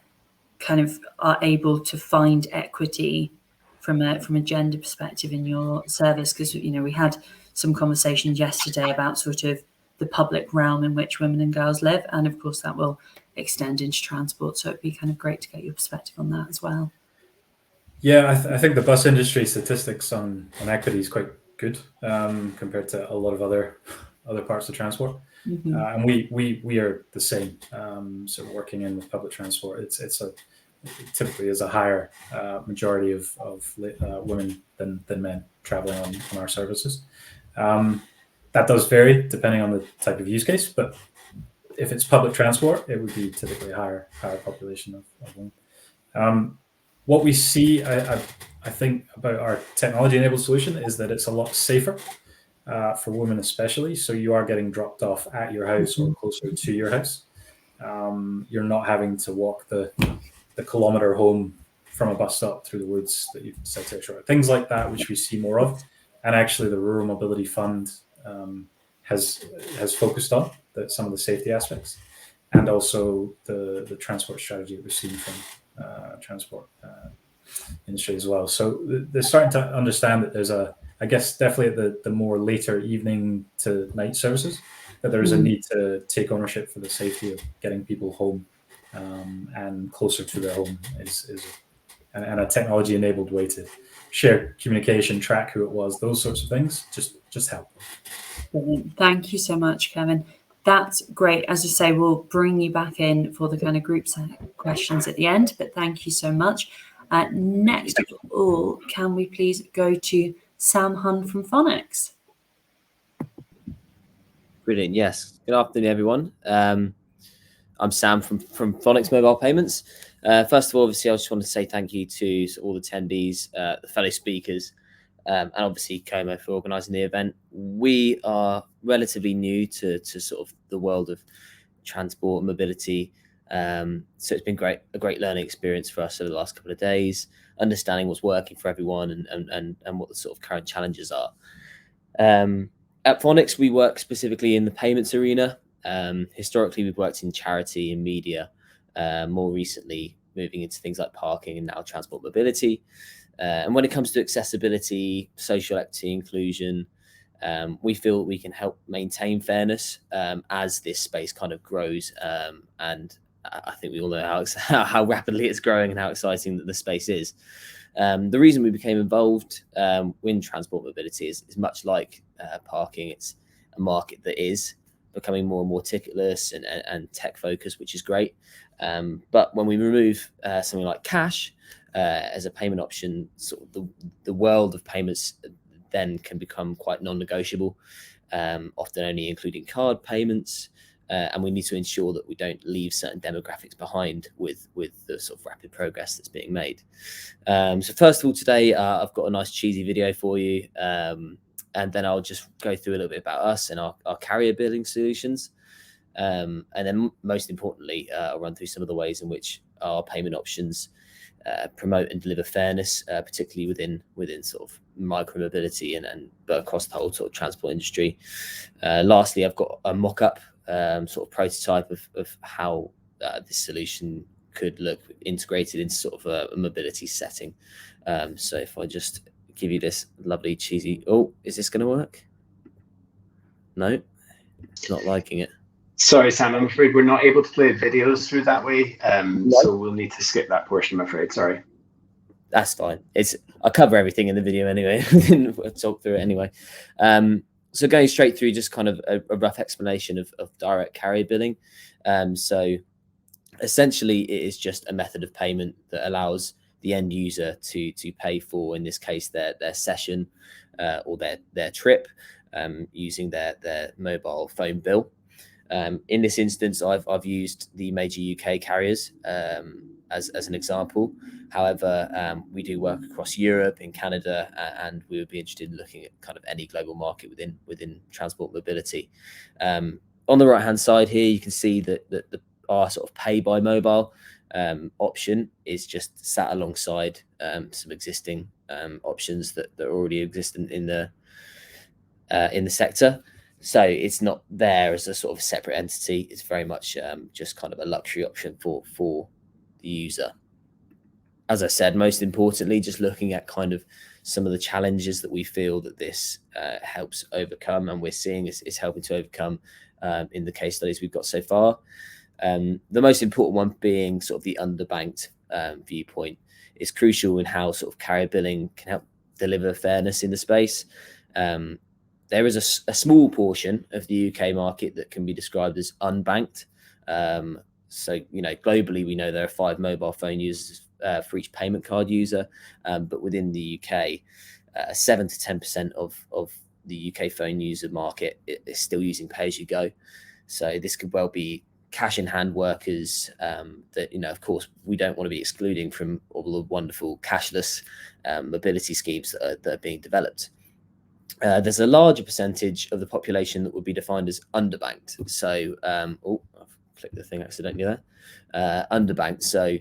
kind of are able to find equity from a gender perspective in your service. Because, we had some conversations yesterday about sort of the public realm in which women and girls live. And of course, that will extend into transport. So it'd be kind of great to get your perspective on that as well. Yeah, I think the bus industry statistics on equity is quite good compared to a lot of other parts of transport. And we are the same. So working in with public transport, it typically is a higher majority of women than men traveling on our services. That does vary depending on the type of use case, but if it's public transport, it would be typically a higher population of women. What we see, I think, about our technology-enabled solution is that it's a lot safer for women especially. So you are getting dropped off at your house or closer to your house. You're not having to walk the kilometer home from a bus stop through the woods that you've set to short. Things like that, which we see more of. And actually the Rural Mobility Fund has focused on some of the safety aspects and also the transport strategy that we've seen from transport industry as well. So they're starting to understand that there's I guess definitely at the more later evening to night services, that there is a need to take ownership for the safety of getting people home and closer to their home and a technology enabled way to share communication, track who it was, those sorts of things just help. Brilliant. Thank you so much, Kevin. That's great. As I say, we'll bring you back in for the kind of group questions at the end, but thank you so much. Next of all, can we please go to Sam Hun from Phonics? Brilliant. Yes. Good afternoon, everyone. I'm Sam from Phonics Mobile Payments. First of all, obviously, I just want to say thank you to all the attendees, the fellow speakers, and obviously Como for organising the event. We are relatively new to sort of the world of transport and mobility. So it's been a great learning experience for us over the last couple of days, understanding what's working for everyone and what the sort of current challenges are. At Phonics, we work specifically in the payments arena. Historically, we've worked in charity and media, more recently moving into things like parking and now transport mobility. And when it comes to accessibility, social equity, inclusion, we feel we can help maintain fairness as this space kind of grows. And I think we all know how rapidly it's growing and how exciting that the space is. The reason we became involved in transport mobility is much like parking. It's a market that is becoming more and more ticketless and tech focused, which is great. But when we remove something like cash as a payment option, sort of the world of payments then can become quite non-negotiable, often only including card payments. And we need to ensure that we don't leave certain demographics behind with the sort of rapid progress that's being made. So first of all, today I've got a nice cheesy video for you, and then I'll just go through a little bit about us and our carrier billing solutions. And then most importantly, I'll run through some of the ways in which our payment options promote and deliver fairness, particularly within sort of micro-mobility but across the whole sort of transport industry. Lastly, I've got a mock-up sort of prototype of how this solution could look integrated into sort of a mobility setting. So if I just give you this lovely cheesy, oh, is this going to work? No, it's not liking it. Sorry, Sam, I'm afraid we're not able to play videos through that way. So we'll need to skip that portion, I'm afraid. Sorry. That's fine. I'll cover everything in the video anyway. We'll talk through it anyway. So going straight through just kind of a rough explanation of direct carrier billing. So essentially it is just a method of payment that allows the end user to pay for, in this case, their session or their trip using their mobile phone bill. In this instance, I've used the major UK carriers as an example. However, we do work across Europe, in Canada, and we would be interested in looking at kind of any global market within transport mobility. On the right-hand side here, you can see that our sort of pay by mobile option is just sat alongside some existing options that are already existent in the sector. So it's not there as a sort of separate entity. It's very much just kind of a luxury option for the user. As I said, most importantly, just looking at kind of some of the challenges that we feel that this helps overcome, and we're seeing is helping to overcome in the case studies we've got so far. The most important one being sort of the underbanked viewpoint is crucial in how sort of carrier billing can help deliver fairness in the space. There is a small portion of the UK market that can be described as unbanked. So, globally, we know there are 5 mobile phone users for each payment card user. But within the UK, 7 to 10% of the UK phone user market is still using pay-as-you-go. So this could well be cash in hand workers that, of course, we don't want to be excluding from all the wonderful cashless mobility schemes that are being developed. There's a larger percentage of the population that would be defined as underbanked. So, I've clicked the thing accidentally there. Underbanked. So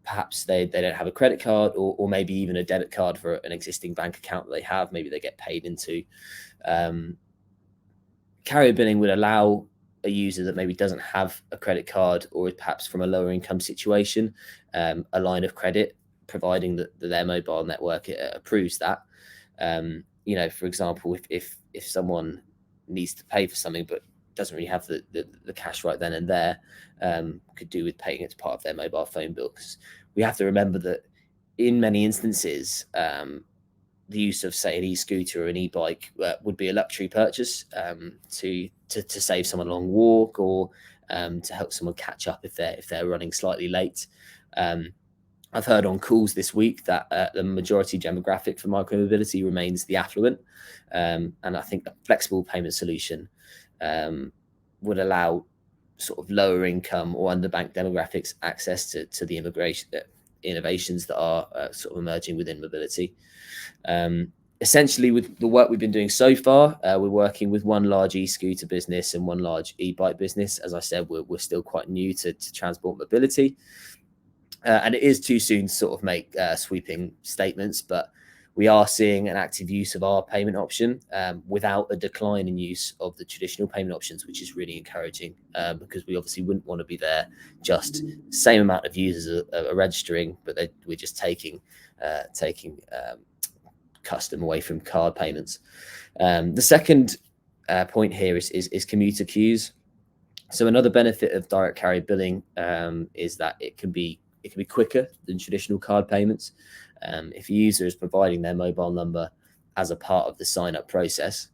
perhaps they don't have a credit card or maybe even a debit card for an existing bank account that they have. Maybe they get paid into. Carrier billing would allow a user that maybe doesn't have a credit card or is perhaps from a lower income situation, a line of credit, providing that their mobile network approves that. For example, if someone needs to pay for something but doesn't really have the cash right then and there, could do with paying it as part of their mobile phone bill. Because we have to remember that in many instances, the use of, say, an e-scooter or an e-bike would be a luxury purchase to save someone a long walk or to help someone catch up if they're running slightly late. I've heard on calls this week that the majority demographic for micromobility remains the affluent, and I think a flexible payment solution would allow sort of lower income or underbanked demographics access to the innovations that are sort of emerging within mobility. Essentially, with the work we've been doing so far, we're working with one large e-scooter business and one large e-bike business. As I said, we're still quite new to transport mobility. And it is too soon to sort of make sweeping statements, but we are seeing an active use of our payment option without a decline in use of the traditional payment options, which is really encouraging because we obviously wouldn't want to be there just same amount of users are registering, but we're just taking custom away from card payments. The second point here is commuter queues. So another benefit of direct carrier billing is that it can be quicker than traditional card payments. If a user is providing their mobile number as a part of the sign-up process,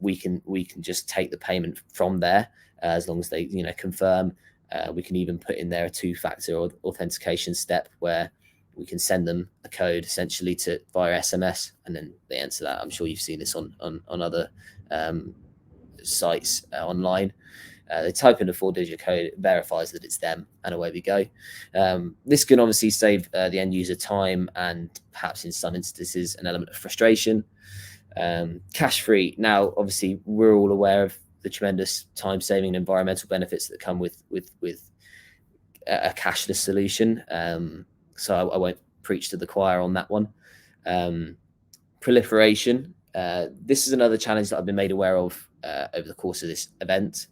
we can just take the payment from there as long as they confirm. We can even put in there a 2-factor authentication step where we can send them a code essentially via SMS, and then they enter that. I'm sure you've seen this on other sites online. They type in a 4-digit code, it verifies that it's them, and away we go. This can obviously save the end user time and perhaps in some instances an element of frustration. Cash free. Now, obviously, we're all aware of the tremendous time saving and environmental benefits that come with a cashless solution. So I won't preach to the choir on that one. Proliferation. This is another challenge that I've been made aware of over the course of this event.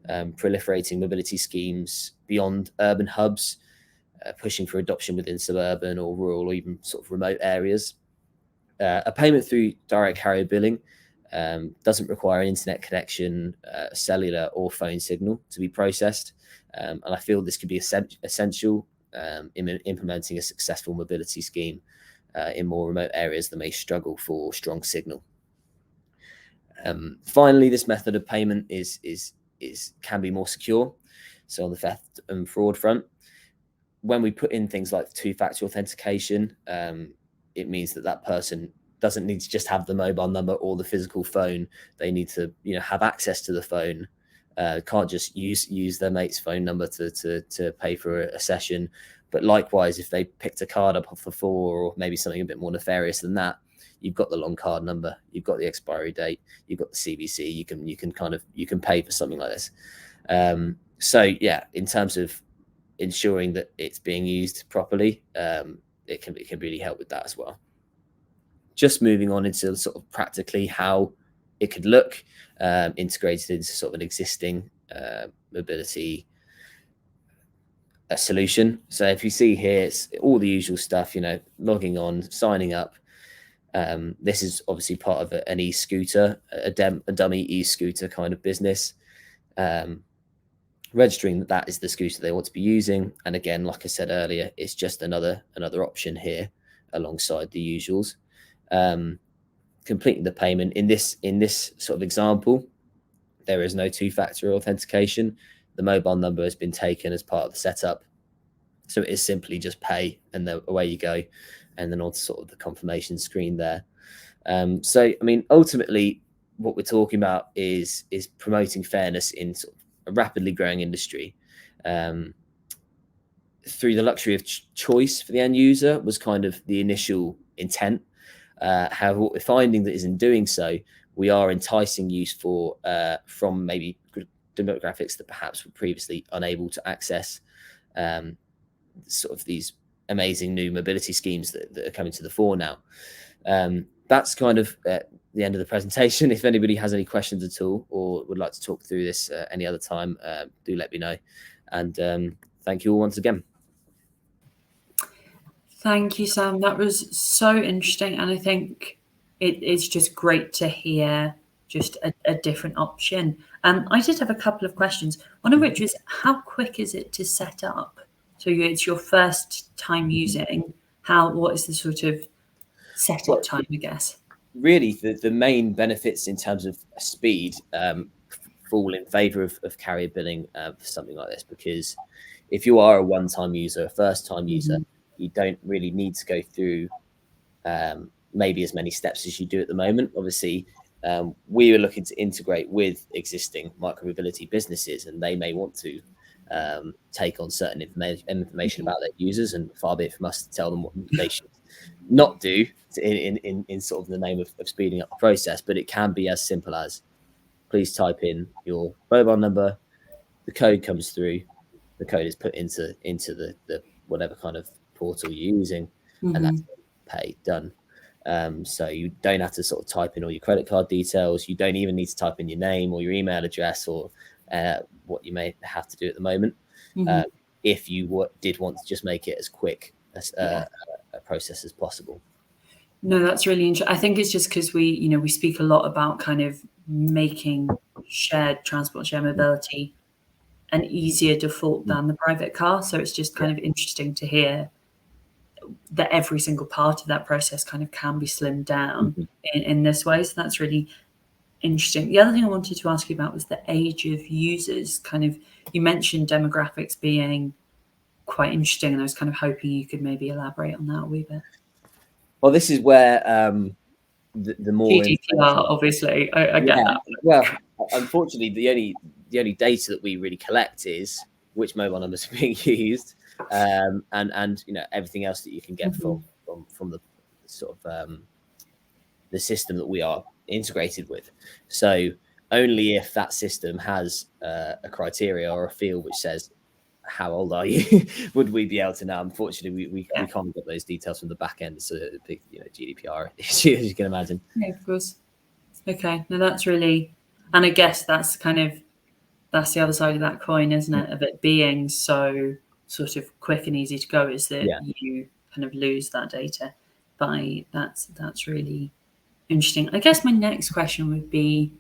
Proliferating mobility schemes beyond urban hubs, pushing for adoption within suburban or rural or even sort of remote areas. A payment through direct carrier billing doesn't require an internet connection, cellular or phone signal to be processed. And I feel this could be essential in implementing a successful mobility scheme in more remote areas that may struggle for strong signal. Finally, this method of payment can be more secure. So on the theft and fraud front, when we put in things like two-factor authentication, it means that person doesn't need to just have the mobile number or the physical phone. They need to, have access to the phone. Can't just use their mate's phone number to pay for a session. But likewise, if they picked a card up off the floor, or maybe something a bit more nefarious than that, you've got the long card number, you've got the expiry date, you've got the CVC. You can pay for something like this. So yeah, in terms of ensuring that it's being used properly, it can really help with that as well. Just moving on into sort of practically how it could look integrated into sort of an existing mobility solution. So if you see here, it's all the usual stuff, logging on, signing up. This is obviously part of an e-scooter, a dummy e-scooter kind of business. Registering that is the scooter they want to be using. And again, like I said earlier, it's just another option here alongside the usuals. Completing the payment in this sort of example, there is no two-factor authentication. The mobile number has been taken as part of the setup, so it is simply just pay, and then away you go, and then on to sort of the confirmation screen there. So I mean, ultimately, what we're talking about is promoting fairness in sort of a rapidly growing industry. Through the luxury of choice for the end user was kind of the initial intent. However, what we're finding that is in doing so, we are enticing use from maybe demographics that perhaps were previously unable to access sort of these amazing new mobility schemes that are coming to the fore now. That's kind of the end of the presentation. If anybody has any questions at all or would like to talk through this any other time, do let me know. And thank you all once again. Thank you, Sam. That was so interesting. And I think it's just great to hear just a different option. I did have a couple of questions, one of which is, how quick is it to set up? So it's your first time using. What is the sort of setup time, I guess? Really, the main benefits in terms of speed fall in favor of carrier billing for something like this, because if you are a one-time user, a first-time user, you don't really need to go through maybe as many steps as you do at the moment. Obviously, we are looking to integrate with existing micromobility businesses, and they may want to take on certain information about their users, and far be it from us to tell them what they should not do in sort of the name of speeding up the process. But it can be as simple as, please type in your mobile number, the code comes through, the code is put into the whatever kind of portal you're using, and that's pay done. So you don't have to sort of type in all your credit card details. You don't even need to type in your name or your email address or what you may have to do at the moment. If you did want to just make it as quick as a process as possible. No, that's really interesting. I think it's just because we speak a lot about kind of making shared transport, shared mobility an easier default than the private car. So it's just kind of interesting to hear that every single part of that process kind of can be slimmed down in this way. So that's really interesting. The other thing I wanted to ask you about was the age of users. Kind of, you mentioned demographics being quite interesting, and I was kind of hoping you could maybe elaborate on that a wee bit. Well, this is where the more GDPR, obviously, I get that. Well, unfortunately, the only data that we really collect is which mobile numbers are being used, and everything else that you can get from the sort of the system that we are integrated with. So only if that system has a criteria or a field which says how old are you would we be able to know. Unfortunately, we can't get those details from the back end. So a big GDPR issue, as you can imagine. Yeah, of course. Okay, now that's really, and I guess that's the other side of that coin, isn't it? Of it being so sort of quick and easy to go, is that you kind of lose that data. That's really interesting. I guess my next question would be,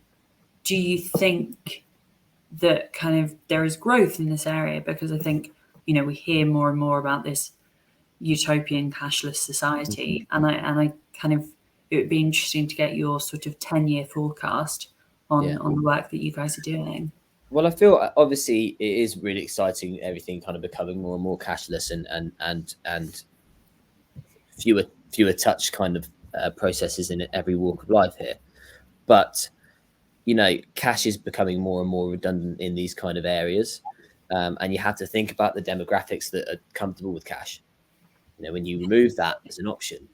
do you think that kind of there is growth in this area? Because I think, we hear more and more about this utopian cashless society, and I kind of, it would be interesting to get your sort of 10-year forecast on the work that you guys are doing. Well, I feel obviously it is really exciting, everything kind of becoming more and more cashless and fewer touch kind of processes in every walk of life here. But cash is becoming more and more redundant in these kind of areas, and you have to think about the demographics that are comfortable with cash. When you remove that as an option,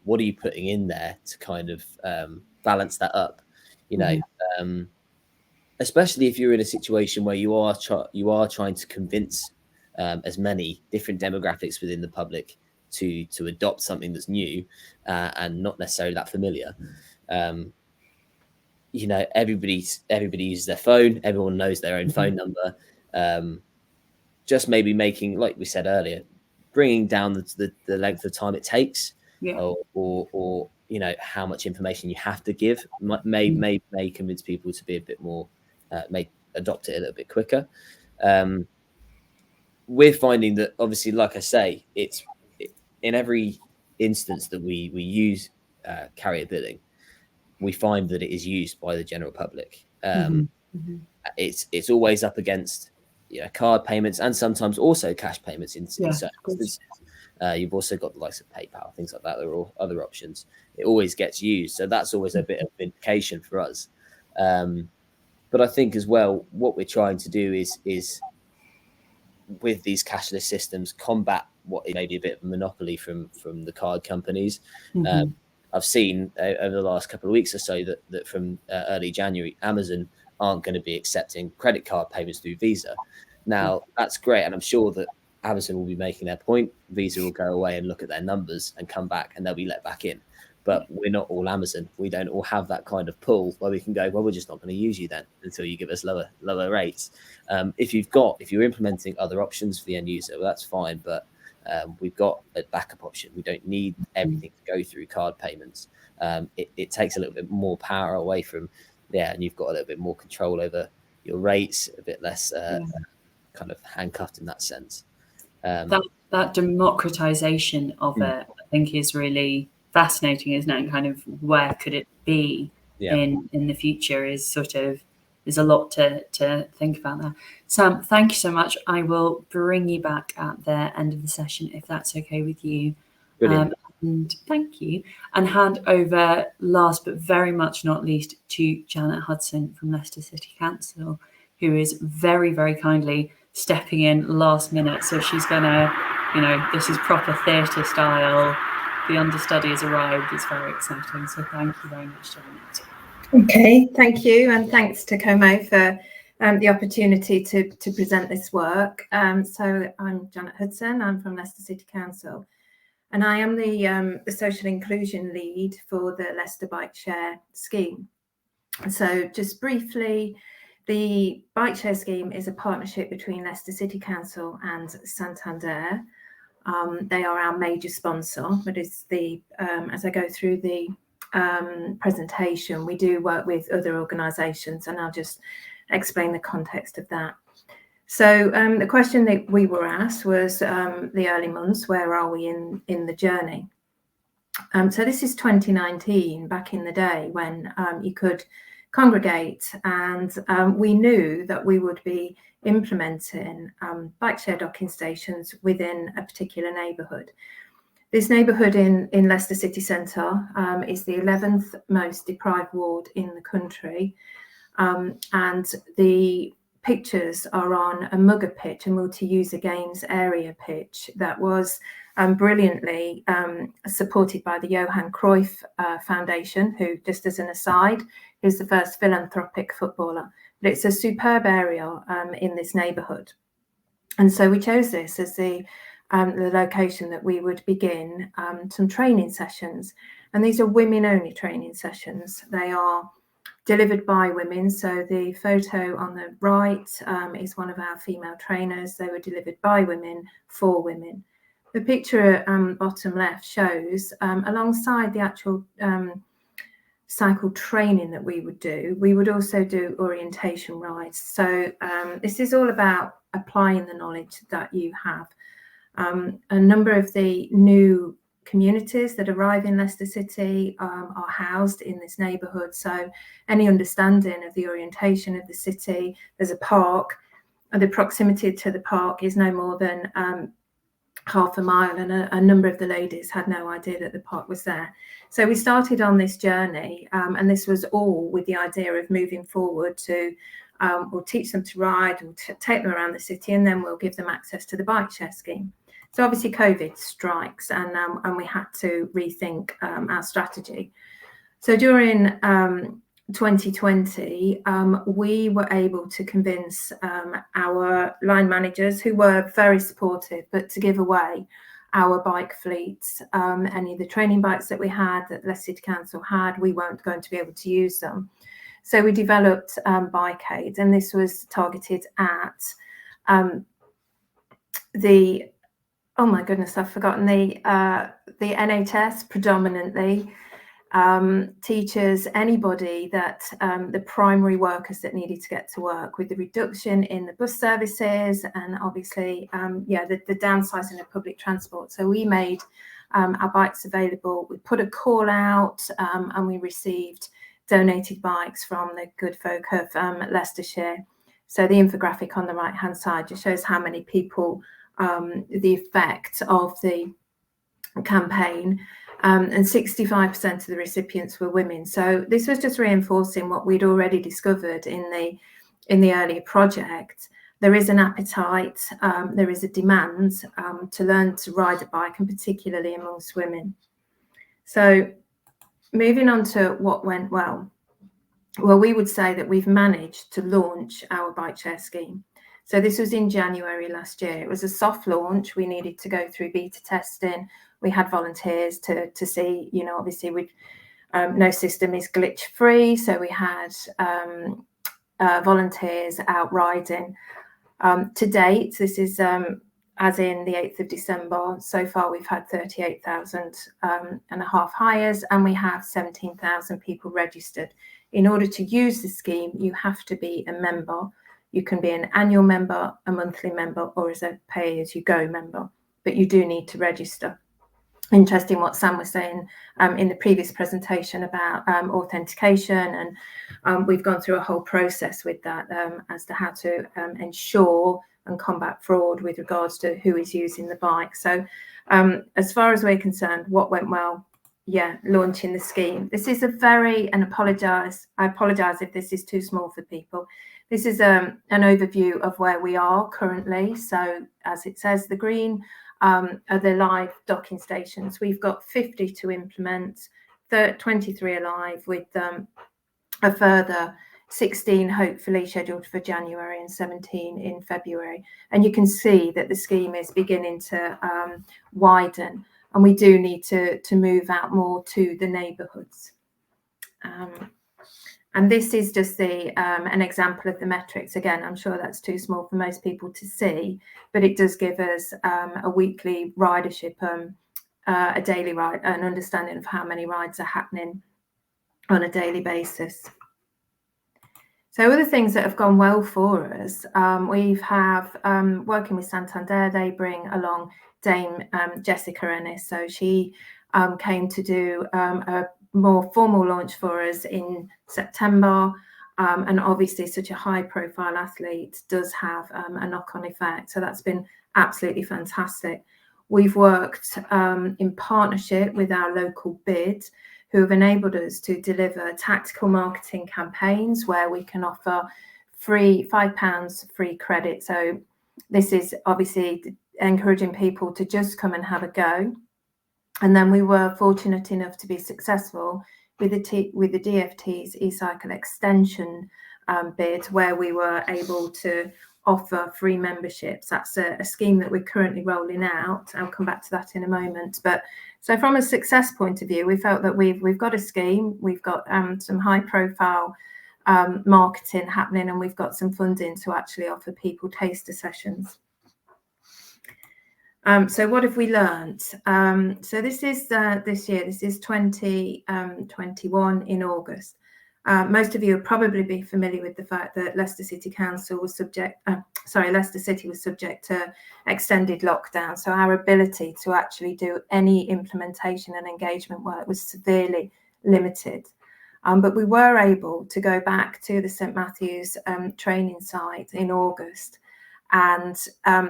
what are you putting in there to kind of balance that up? Especially if you're in a situation where you are trying to convince as many different demographics within the public to adopt something that's new and not necessarily that familiar. Everybody uses their phone. Everyone knows their own phone number. Just maybe making, like we said earlier, bringing down the length of time it takes, or how much information you have to give may convince people to be a bit more, may adopt it a little bit quicker. We're finding that, obviously, like I say, it's in every instance that we use carrier billing, we find that it is used by the general public. It's always up against card payments and sometimes also cash payments in certain instances. You've also got the likes of PayPal, things like that. There are all other options. It always gets used, so that's always a bit of vindication for us. But I think as well, what we're trying to do is with these cashless systems, combat what is maybe a bit of a monopoly from the card companies. I've seen over the last couple of weeks or so that from early January, Amazon aren't going to be accepting credit card payments through Visa. Now, that's great, and I'm sure that Amazon will be making their point. Visa will go away and look at their numbers and come back, and they'll be let back in. But we're not all Amazon. We don't all have that kind of pull where we can go, well, we're just not going to use you then until you give us lower rates. If you're implementing other options for the end user, well, that's fine. But we've got a backup option. We don't need everything to go through card payments. It takes a little bit more power away from and you've got a little bit more control over your rates, a bit less kind of handcuffed in that sense. That democratization of it, I think, is really fascinating, isn't it? And kind of where could it be in the future is sort of, there's a lot to think about there. Sam, thank you so much. I will bring you back at the end of the session if that's okay with you. And thank you. And hand over, last but very much not least, to Janet Hudson from Leicester City Council, who is very, very kindly stepping in last minute. So she's gonna, this is proper theatre style. The understudy has arrived. It's very exciting. So thank you very much, Janet. Okay, thank you, and thanks to Como for the opportunity to present this work. So I'm Janet Hudson. I'm from Leicester City Council, and I am the social inclusion lead for the Leicester Bike Share scheme. So just briefly, the Bike Share scheme is a partnership between Leicester City Council and Santander. They are our major sponsor, but it's as I go through the presentation, we do work with other organisations, and I'll just explain the context of that. So the question that we were asked was the early months, where are we in the journey? So this is 2019, back in the day when you could congregate, and we knew that we would be implementing bike share docking stations within a particular neighbourhood. This neighbourhood in Leicester city centre is the 11th most deprived ward in the country, and the pictures are on a mugger pitch, a multi-user games area pitch that was brilliantly supported by the Johan Cruyff Foundation, who, just as an aside, is the first philanthropic footballer. But it's a superb area in this neighbourhood. And so we chose this as the location that we would begin some training sessions. And these are women-only training sessions. They are delivered by women. So the photo on the right is one of our female trainers. They were delivered by women for women. The picture bottom left shows alongside the actual cycle training that we would do, we would also do orientation rides. So this is all about applying the knowledge that you have. A number of the new communities that arrive in Leicester City are housed in this neighbourhood. So any understanding of the orientation of the city, there's a park, and the proximity to the park is no more than half a mile, and a number of the ladies had no idea that the park was there. So we started on this journey, and this was all with the idea of moving forward to we'll teach them to ride, we'll take them around the city, and then we'll give them access to the bike share scheme. So obviously COVID strikes, and we had to rethink our strategy. So during 2020, we were able to convince our line managers, who were very supportive, but to give away our bike fleets. Any of the training bikes that we had, that Leicester City Council had, we weren't going to be able to use them. So we developed Bikeaid, and this was targeted at the, oh my goodness, I've forgotten, the NHS predominantly, teachers, anybody that the primary workers that needed to get to work, with the reduction in the bus services and obviously the downsizing of public transport. So we made our bikes available. We put a call out and we received donated bikes from the good folk of Leicestershire. So the infographic on the right hand side just shows how many people, the effect of the campaign, and 65% of the recipients were women. So this was just reinforcing what we'd already discovered in the earlier project. There is an appetite, there is a demand to learn to ride a bike, and particularly amongst women. So moving on to what went well. Well, we would say that we've managed to launch our bike share scheme. So this was in January last year. It was a soft launch. We needed to go through beta testing. We had volunteers to see, obviously no system is glitch free. So we had volunteers out riding. To date, this is as in the 8th of December. So far, we've had 38,500 hires, and we have 17,000 people registered. In order to use the scheme, you have to be a member. You can be an annual member, a monthly member, or as a pay-as-you-go member, but you do need to register. Interesting what Sam was saying in the previous presentation about authentication, and we've gone through a whole process with that as to how to ensure and combat fraud with regards to who is using the bike. So as far as we're concerned, what went well? Yeah, launching the scheme. This is I apologise if this is too small for people. This is an overview of where we are currently. So as it says, the green are the live docking stations. We've got 50 to implement, 23 alive, with a further 16 hopefully scheduled for January and 17 in February. And you can see that the scheme is beginning to widen, and we do need to move out more to the neighbourhoods. And this is just an example of the metrics. Again, I'm sure that's too small for most people to see, but it does give us a weekly ridership, a daily ride, an understanding of how many rides are happening on a daily basis. So other things that have gone well for us, we have working with Santander. They bring along Dame Jessica Ennis. So she came to do a more formal launch for us in September. And obviously such a high profile athlete does have a knock-on effect. So that's been absolutely fantastic. We've worked in partnership with our local bid, who have enabled us to deliver tactical marketing campaigns where we can offer free £5 free credit. So this is obviously encouraging people to just come and have a go. And then we were fortunate enough to be successful with the DFT's eCycle extension bid, where we were able to offer free memberships. That's a scheme that we're currently rolling out. I'll come back to that in a moment. But so from a success point of view, we felt that we've got a scheme, we've got some high profile marketing happening, and we've got some funding to actually offer people taster sessions. So what have we learned? So this is this year, this is 2021 in August. Most of you will probably be familiar with the fact that Leicester City Council was Leicester City was subject to extended lockdown. So our ability to actually do any implementation and engagement work was severely limited. But we were able to go back to the St Matthew's training site in August. And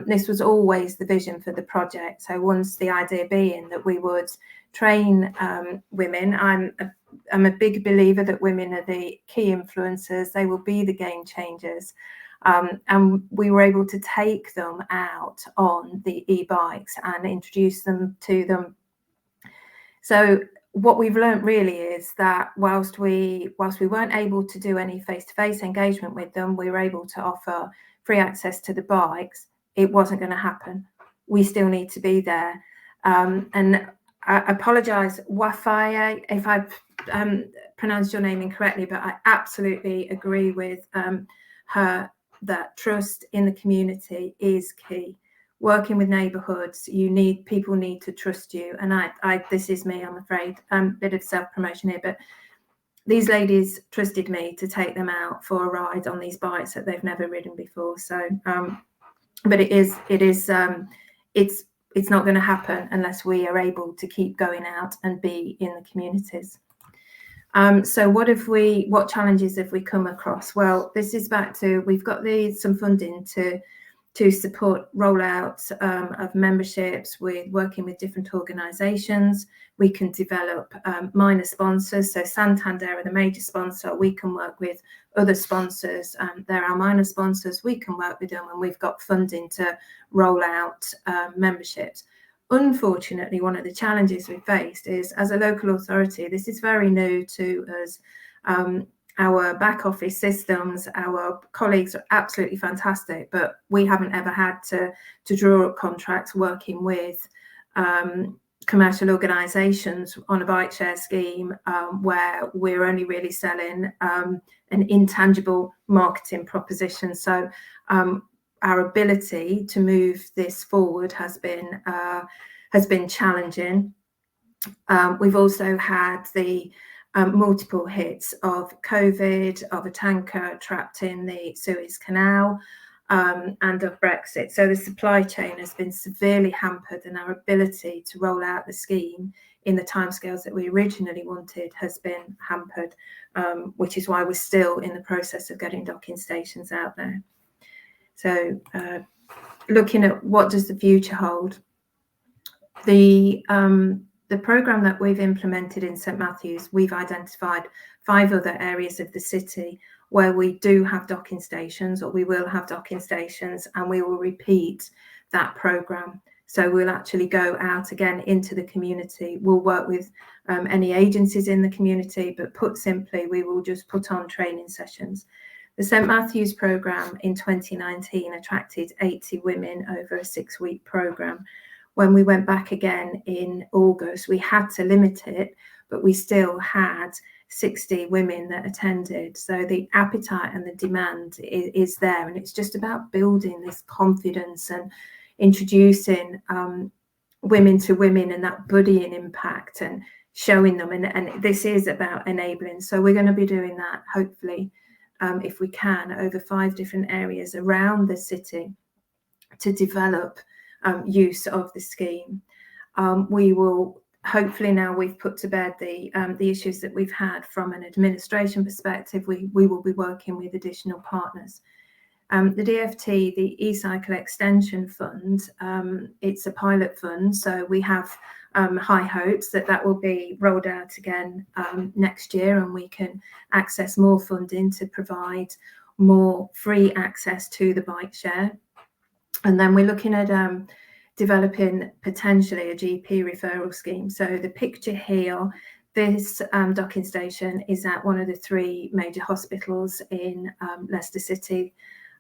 this was always the vision for the project. So once the idea being that we would train women, I'm a big believer that women are the key influencers. They will be the game changers. And we were able to take them out on the e-bikes and introduce them to them. So what we've learned really is that whilst we weren't able to do any face-to-face engagement with them, we were able to offer free access to the bikes. It wasn't going to happen. We still need to be there. And I apologise, Wafaye, if I've pronounced your name incorrectly, but I absolutely agree with her that trust in the community is key. Working with neighbourhoods, people need to trust you. And this is me, I'm afraid, bit of self-promotion here, but these ladies trusted me to take them out for a ride on these bikes that they've never ridden before. So, but it's not going to happen unless we are able to keep going out and be in the communities. So what challenges have we come across? Well, this is back to, we've got some funding to support rollout of memberships with working with different organisations. We can develop minor sponsors. So Santander are the major sponsor. We can work with other sponsors. They're our minor sponsors. We can work with them, and we've got funding to roll out memberships. Unfortunately, one of the challenges we faced is, as a local authority, this is very new to us. Our back office systems, our colleagues are absolutely fantastic, but we haven't ever had to draw up contracts working with commercial organisations on a bike share scheme where we're only really selling an intangible marketing proposition. So our ability to move this forward has been challenging. We've also had the multiple hits of COVID, of a tanker trapped in the Suez Canal, and of Brexit. So the supply chain has been severely hampered, and our ability to roll out the scheme in the timescales that we originally wanted has been hampered, which is why we're still in the process of getting docking stations out there. So looking at what does the future hold, the programme that we've implemented in St Matthew's, we've identified 5 other areas of the city where we do have docking stations, or we will have docking stations, and we will repeat that programme. So we'll actually go out again into the community. We'll work with any agencies in the community, but put simply, we will just put on training sessions. The St Matthew's programme in 2019 attracted 80 women over a 6-week programme. When we went back again in August, we had to limit it, but we still had 60 women that attended. So the appetite and the demand is there, and it's just about building this confidence and introducing women to women and that buddying impact and showing them. And this is about enabling. So we're going to be doing that, hopefully, if we can, over 5 different areas around the city to develop use of the scheme. We will hopefully now we've put to bed the issues that we've had from an administration perspective. We will be working with additional partners. The DFT, the eCycle Extension Fund, it's a pilot fund, so we have high hopes that that will be rolled out again next year, and we can access more funding to provide more free access to the bike share. And then we're looking at developing potentially a GP referral scheme. So the picture here, this docking station is at one of the 3 major hospitals in Leicester City.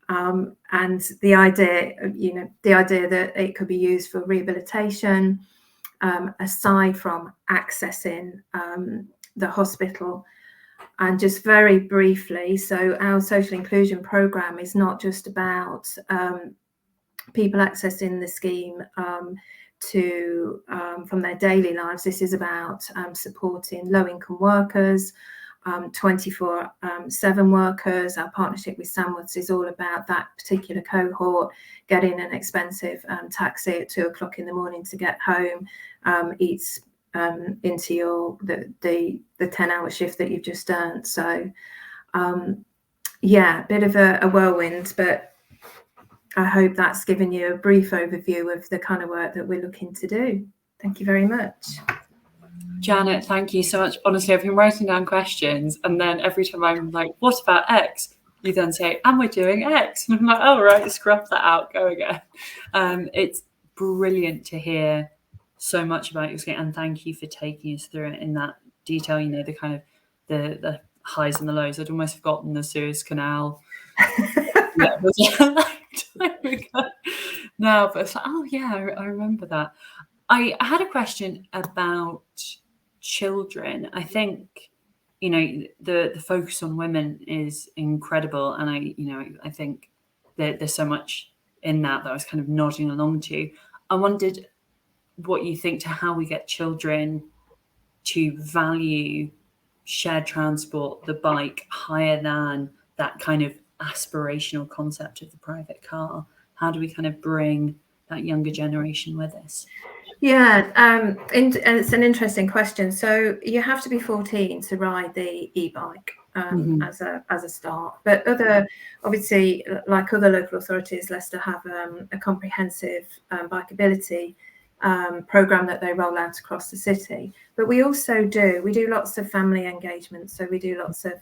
And the idea that it could be used for rehabilitation, aside from accessing the hospital. And just very briefly, so our social inclusion programme is not just about people accessing the scheme from their daily lives. This is about supporting low-income workers, 24/7 workers. Our partnership with Sandwoods is all about that particular cohort, getting an expensive taxi at 2 o'clock in the morning to get home, eats into the 10-hour shift that you've just earned. So yeah, a bit of a whirlwind, but I hope that's given you a brief overview of the kind of work that we're looking to do. Thank you very much. Janet, thank you so much. Honestly, I've been writing down questions, and then every time I'm like, what about X? You then say, and we're doing X. And I'm like, oh, right, scrub that out, go again. It's brilliant to hear so much about your scheme, and thank you for taking us through it in that detail, you know, the kind of the highs and the lows. I'd almost forgotten the Suez Canal. Yeah, no, but it's like, oh yeah, I remember that. I had a question about children. I think, you know, the focus on women is incredible, and I think that there's so much in that I was kind of nodding along to. I wondered what you think to how we get children to value shared transport, the bike, higher than that kind of aspirational concept of the private car. How do we kind of bring that younger generation with us? Yeah, it's an interesting question. So you have to be 14 to ride the e-bike as a start. But obviously, like other local authorities, Leicester have a comprehensive bikeability program that they roll out across the city. But we do lots of family engagement. So we do lots of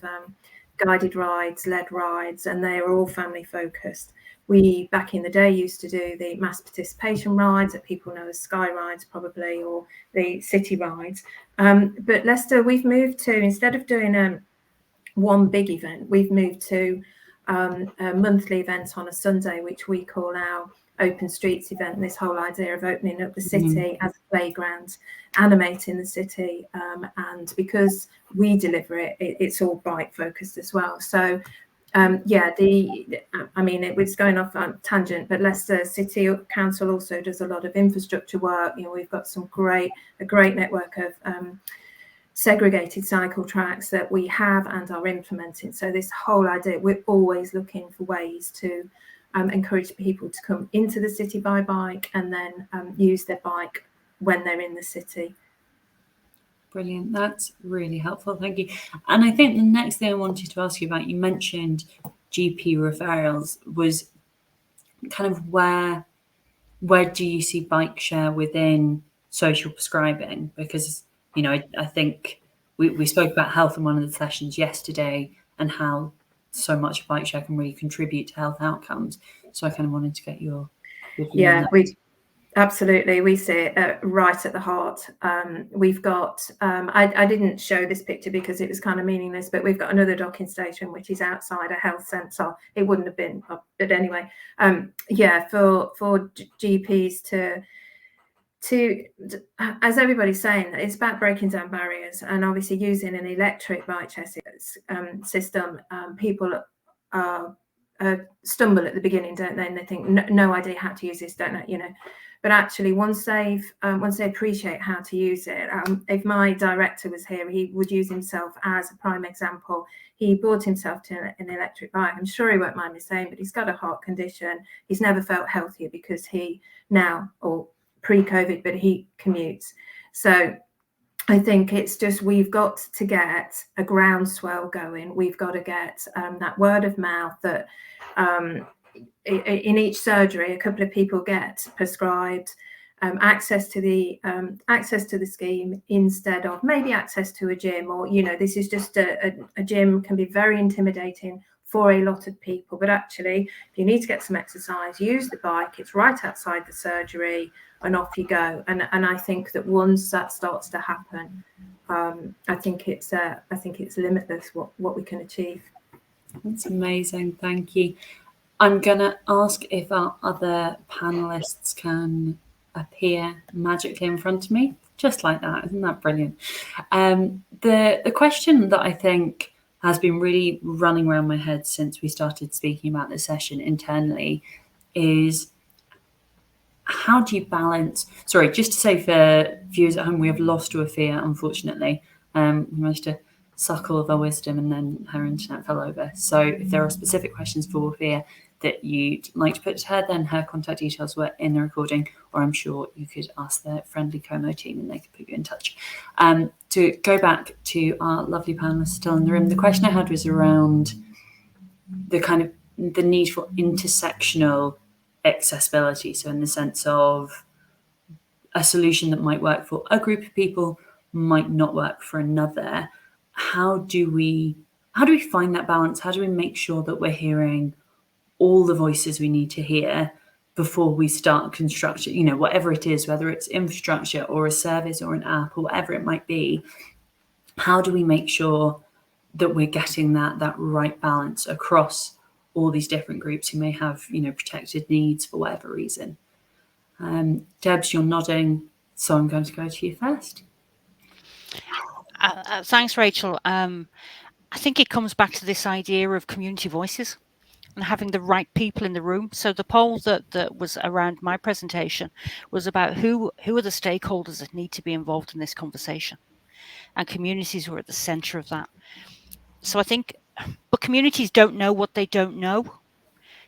guided rides, led rides, and they are all family focused. We, back in the day, used to do the mass participation rides that people know as Sky Rides probably, or the city rides. But Leicester, we've moved to, instead of doing one big event, we've moved to a monthly event on a Sunday, which we call our Open Streets event. And this whole idea of opening up the city as a playground, animating the city. And because we deliver it, it's all bike focused as well. So it was going off on tangent, but Leicester City Council also does a lot of infrastructure work. You know, we've got a great network of segregated cycle tracks that we have and are implementing. So this whole idea, we're always looking for ways to encourage people to come into the city by bike and then use their bike when they're in the city. Brilliant. That's really helpful. Thank you. And I think the next thing I wanted to ask you about, you mentioned GP referrals, was kind of where do you see bike share within social prescribing? Because, you know, I think we spoke about health in one of the sessions yesterday and how so much bike share can really contribute to health outcomes. So I kind of wanted to get your view on that. Absolutely, we see it right at the heart. We've got, I didn't show this picture because it was kind of meaningless, but we've got another docking station which is outside a health centre. It wouldn't have been, but anyway, for GPs to, as everybody's saying, it's about breaking down barriers, and obviously using an electric bike share system. People stumble at the beginning, don't they? And they think no idea how to use this, don't they? You know. But actually, once they appreciate how to use it, if my director was here, he would use himself as a prime example. He bought himself to an electric bike. I'm sure he won't mind me saying, but he's got a heart condition. He's never felt healthier because he now, or pre-COVID, but he commutes. So I think it's just, we've got to get a groundswell going. We've got to get that word of mouth that in each surgery, a couple of people get prescribed access to the scheme instead of maybe access to a gym, or this is just a gym can be very intimidating for a lot of people. But actually, if you need to get some exercise, use the bike. It's right outside the surgery, and off you go. And I think that once that starts to happen, I think it's limitless what we can achieve. That's amazing. Thank you. I'm gonna ask if our other panelists can appear magically in front of me, just like that. Isn't that brilliant? The question that I think has been really running around my head since we started speaking about this session internally is, how do you balance? Sorry, just to say for viewers at home, we have lost Wafia, unfortunately. We managed to suck all of our wisdom and then her internet fell over. So if there are specific questions for Wafia that you'd like to put to her, then her contact details were in the recording, or I'm sure you could ask the friendly Como team and they could put you in touch. To go back to our lovely panelists still in the room, the question I had was around the need for intersectional accessibility. So in the sense of a solution that might work for a group of people might not work for another. How do we find that balance? How do we make sure that we're hearing all the voices we need to hear before we start construction, whatever it is, whether it's infrastructure or a service or an app or whatever it might be? How do we make sure that we're getting that right balance across all these different groups who may have, protected needs for whatever reason? Debs, you're nodding, so I'm going to go to you first. Thanks, Rachel. I think it comes back to this idea of community voices and having the right people in the room. So the poll that was around my presentation was about who are the stakeholders that need to be involved in this conversation, and communities were at the center of that. So I think, but communities don't know what they don't know.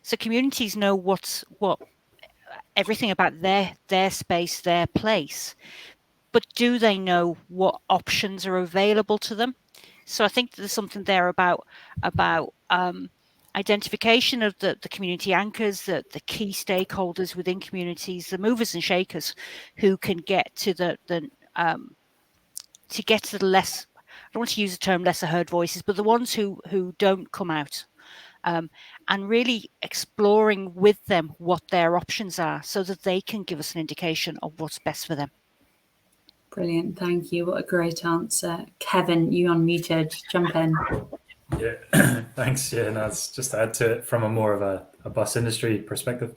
So communities know what everything about their space, their place, but do they know what options are available to them? So I think there's something there about identification of the community anchors, the key stakeholders within communities, the movers and shakers who can get to the less, I don't want to use the term lesser heard voices, but the ones who don't come out, and really exploring with them what their options are so that they can give us an indication of what's best for them. Brilliant, thank you. What a great answer. Kevin, you unmuted, jump in. Yeah, thanks. Yeah, no, it's just to add to it from a more of a bus industry perspective.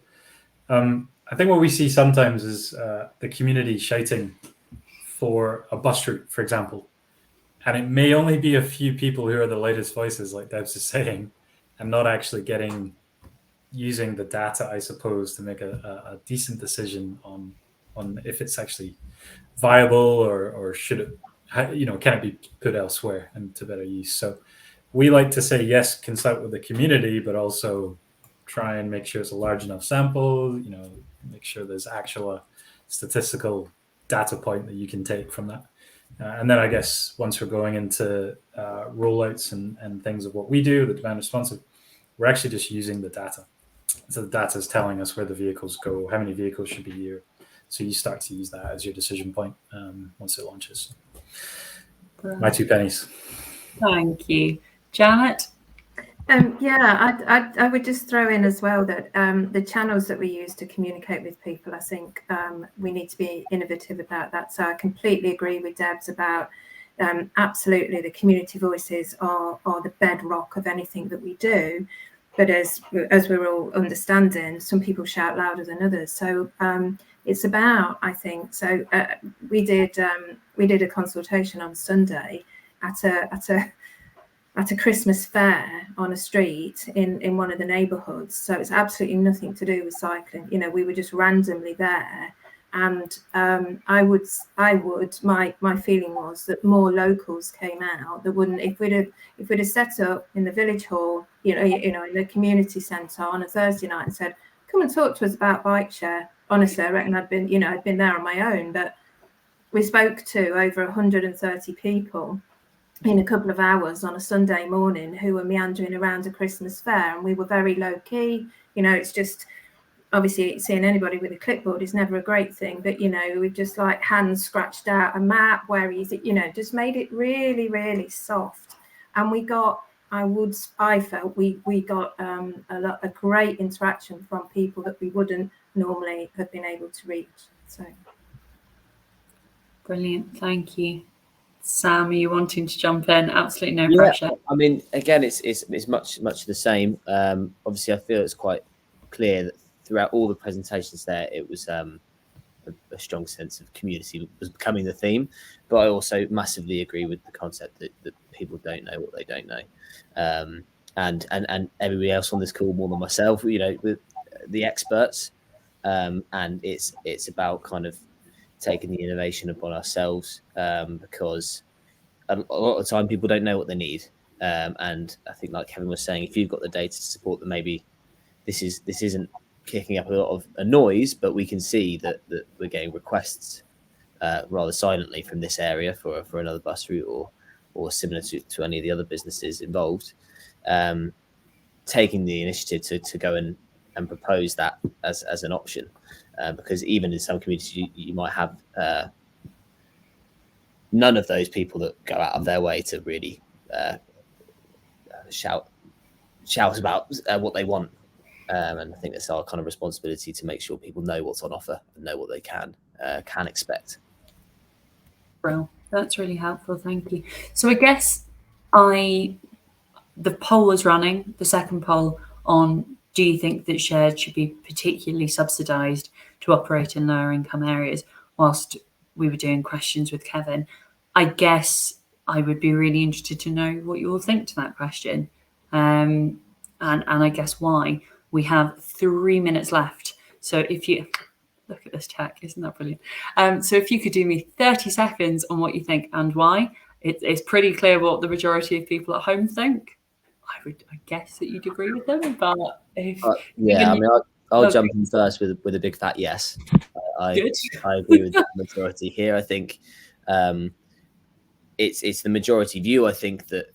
I think what we see sometimes is the community shouting for a bus route, for example, and it may only be a few people who are the loudest voices, like Debs is saying, and not actually using the data, I suppose, to make a decent decision on if it's actually viable or should it, can it be put elsewhere and to better use. So we like to say, yes, consult with the community, but also try and make sure it's a large enough sample, make sure there's actual statistical data point that you can take from that. And then I guess once we're going into rollouts and things of what we do, the demand responsive, we're actually just using the data. So the data is telling us where the vehicles go, how many vehicles should be here. So you start to use that as your decision point once it launches. Brilliant. My 2 pennies. Thank you. Janet? I would just throw in as well that the channels that we use to communicate with people, I think we need to be innovative about that. So I completely agree with Debs about absolutely the community voices are the bedrock of anything that we do. But as we're all understanding, some people shout louder than others. So it's about, I think, so we did a consultation on Sunday at a Christmas fair on a street in one of the neighbourhoods. So it's absolutely nothing to do with cycling. We were just randomly there, and my feeling was that more locals came out that wouldn't, if we'd have set up in the village hall, in the community centre on a Thursday night and said, come and talk to us about bike share. Honestly, I reckon I'd been there on my own, but we spoke to over 130 people in a couple of hours on a Sunday morning who were meandering around a Christmas fair, and we were very low key. You know, it's just, obviously seeing anybody with a clipboard is never a great thing, but you know, we've just like hands scratched out a map, where is it, you know, just made it really, really soft. And we got, I felt we got a great interaction from people that we wouldn't normally have been able to reach. So brilliant, thank you. Sam, are you wanting to jump in? Absolutely no Yeah, pressure. I mean, again, it's much the same. Obviously, I feel it's quite clear that throughout all the presentations there, it was a strong sense of community was becoming the theme. But I also massively agree with the concept that people don't know what they don't know, and everybody else on this call more than myself, you know, with the experts, and it's about kind of taking the innovation upon ourselves, because a lot of the time people don't know what they need, and I think, like Kevin was saying, if you've got the data to support that, maybe this isn't kicking up a lot of a noise, but we can see that we're getting requests rather silently from this area for another bus route or similar to any of the other businesses involved, taking the initiative to go and propose that as an option, because even in some communities you might have none of those people that go out of their way to really shout about what they want. And I think it's our kind of responsibility to make sure people know what's on offer and know what they can expect. Bro, that's really helpful. Thank you. So I guess the poll was running, the second poll on, do you think that shared should be particularly subsidised to operate in lower income areas, whilst we were doing questions with Kevin? I guess I would be really interested to know what you all think to that question, and I guess why. We have 3 minutes left, so if you look at this tech, isn't that brilliant? So if you could do me 30 seconds on what you think and why. It's pretty clear what the majority of people at home think. I guess that you'd agree with them, but if yeah, I mean, I'll jump in first with a big fat yes. I agree with the majority here. I think it's the majority view. I think that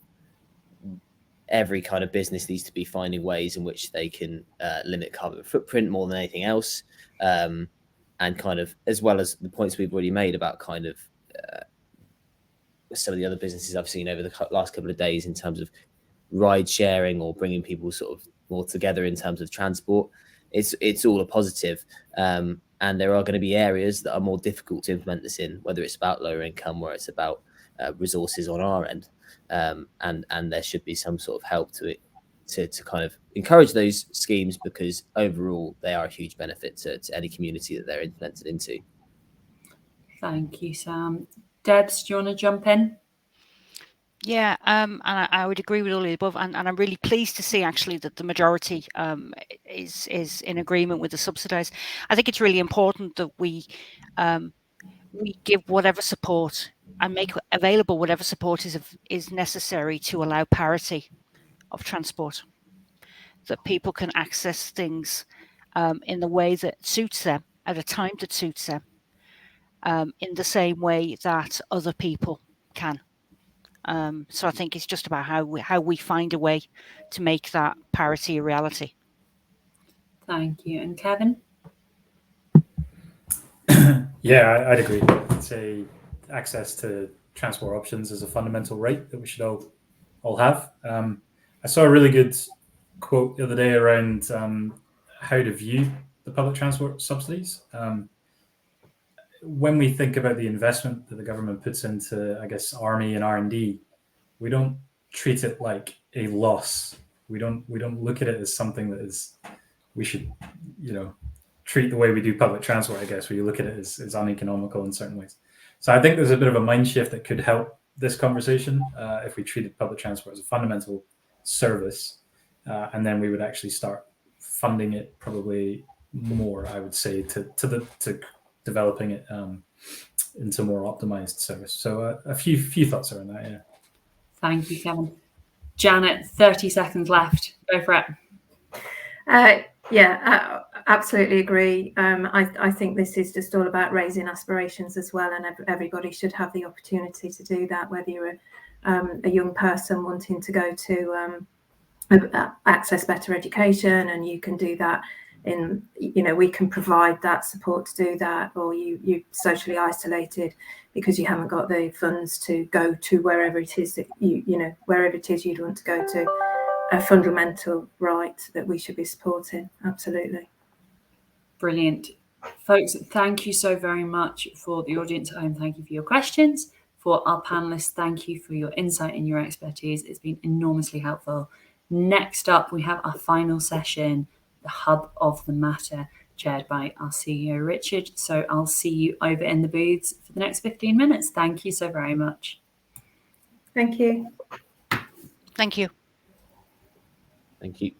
every kind of business needs to be finding ways in which they can limit carbon footprint more than anything else, and kind of, as well as the points we've already made about kind of some of the other businesses I've seen over the last couple of days in terms of ride sharing or bringing people sort of more together in terms of transport. It's all a positive, and there are going to be areas that are more difficult to implement this in, whether it's about lower income, where it's about resources on our end, and there should be some sort of help to it to kind of encourage those schemes, because overall they are a huge benefit to any community that they're implemented into. Thank you, Sam. Debs, do you want to jump in? Yeah, and I would agree with all of the above, and I'm really pleased to see actually that the majority is in agreement with the subsidised. I think it's really important that we give whatever support and make available whatever support is necessary to allow parity of transport, that people can access things in the way that suits them at a time that suits them, in the same way that other people can. So I think it's just about how we find a way to make that parity a reality. Thank you. And Kevin? Yeah, I'd agree. I'd say access to transport options is a fundamental right that we should all have. I saw a really good quote the other day around how to view the public transport subsidies. When we think about the investment that the government puts into, I guess, army and R&D, we don't treat it like a loss. We don't look at it as something that is, we should, treat the way we do public transport, I guess, where you look at it as uneconomical in certain ways. So I think there's a bit of a mind shift that could help this conversation if we treated public transport as a fundamental service, and then we would actually start funding it probably more, I would say, to developing it into more optimized service. So a few thoughts around that, yeah. Thank you, Kevin. Janet, 30 seconds left. Go for it. Yeah, absolutely agree. I think this is just all about raising aspirations as well, and everybody should have the opportunity to do that, whether you're a young person wanting to go to access better education, and you can do that in, we can provide that support to do that, or you're socially isolated because you haven't got the funds to go to wherever it is that wherever it is you'd want to go to. A fundamental right that we should be supporting. Absolutely. Brilliant. Folks, thank you so very much for the audience at home. Thank you for your questions. For our panelists, thank you for your insight and your expertise. It's been enormously helpful. Next up, we have our final session, the hub of the matter, chaired by our CEO, Richard. So I'll see you over in the booths for the next 15 minutes. Thank you so very much. Thank you. Thank you. Thank you.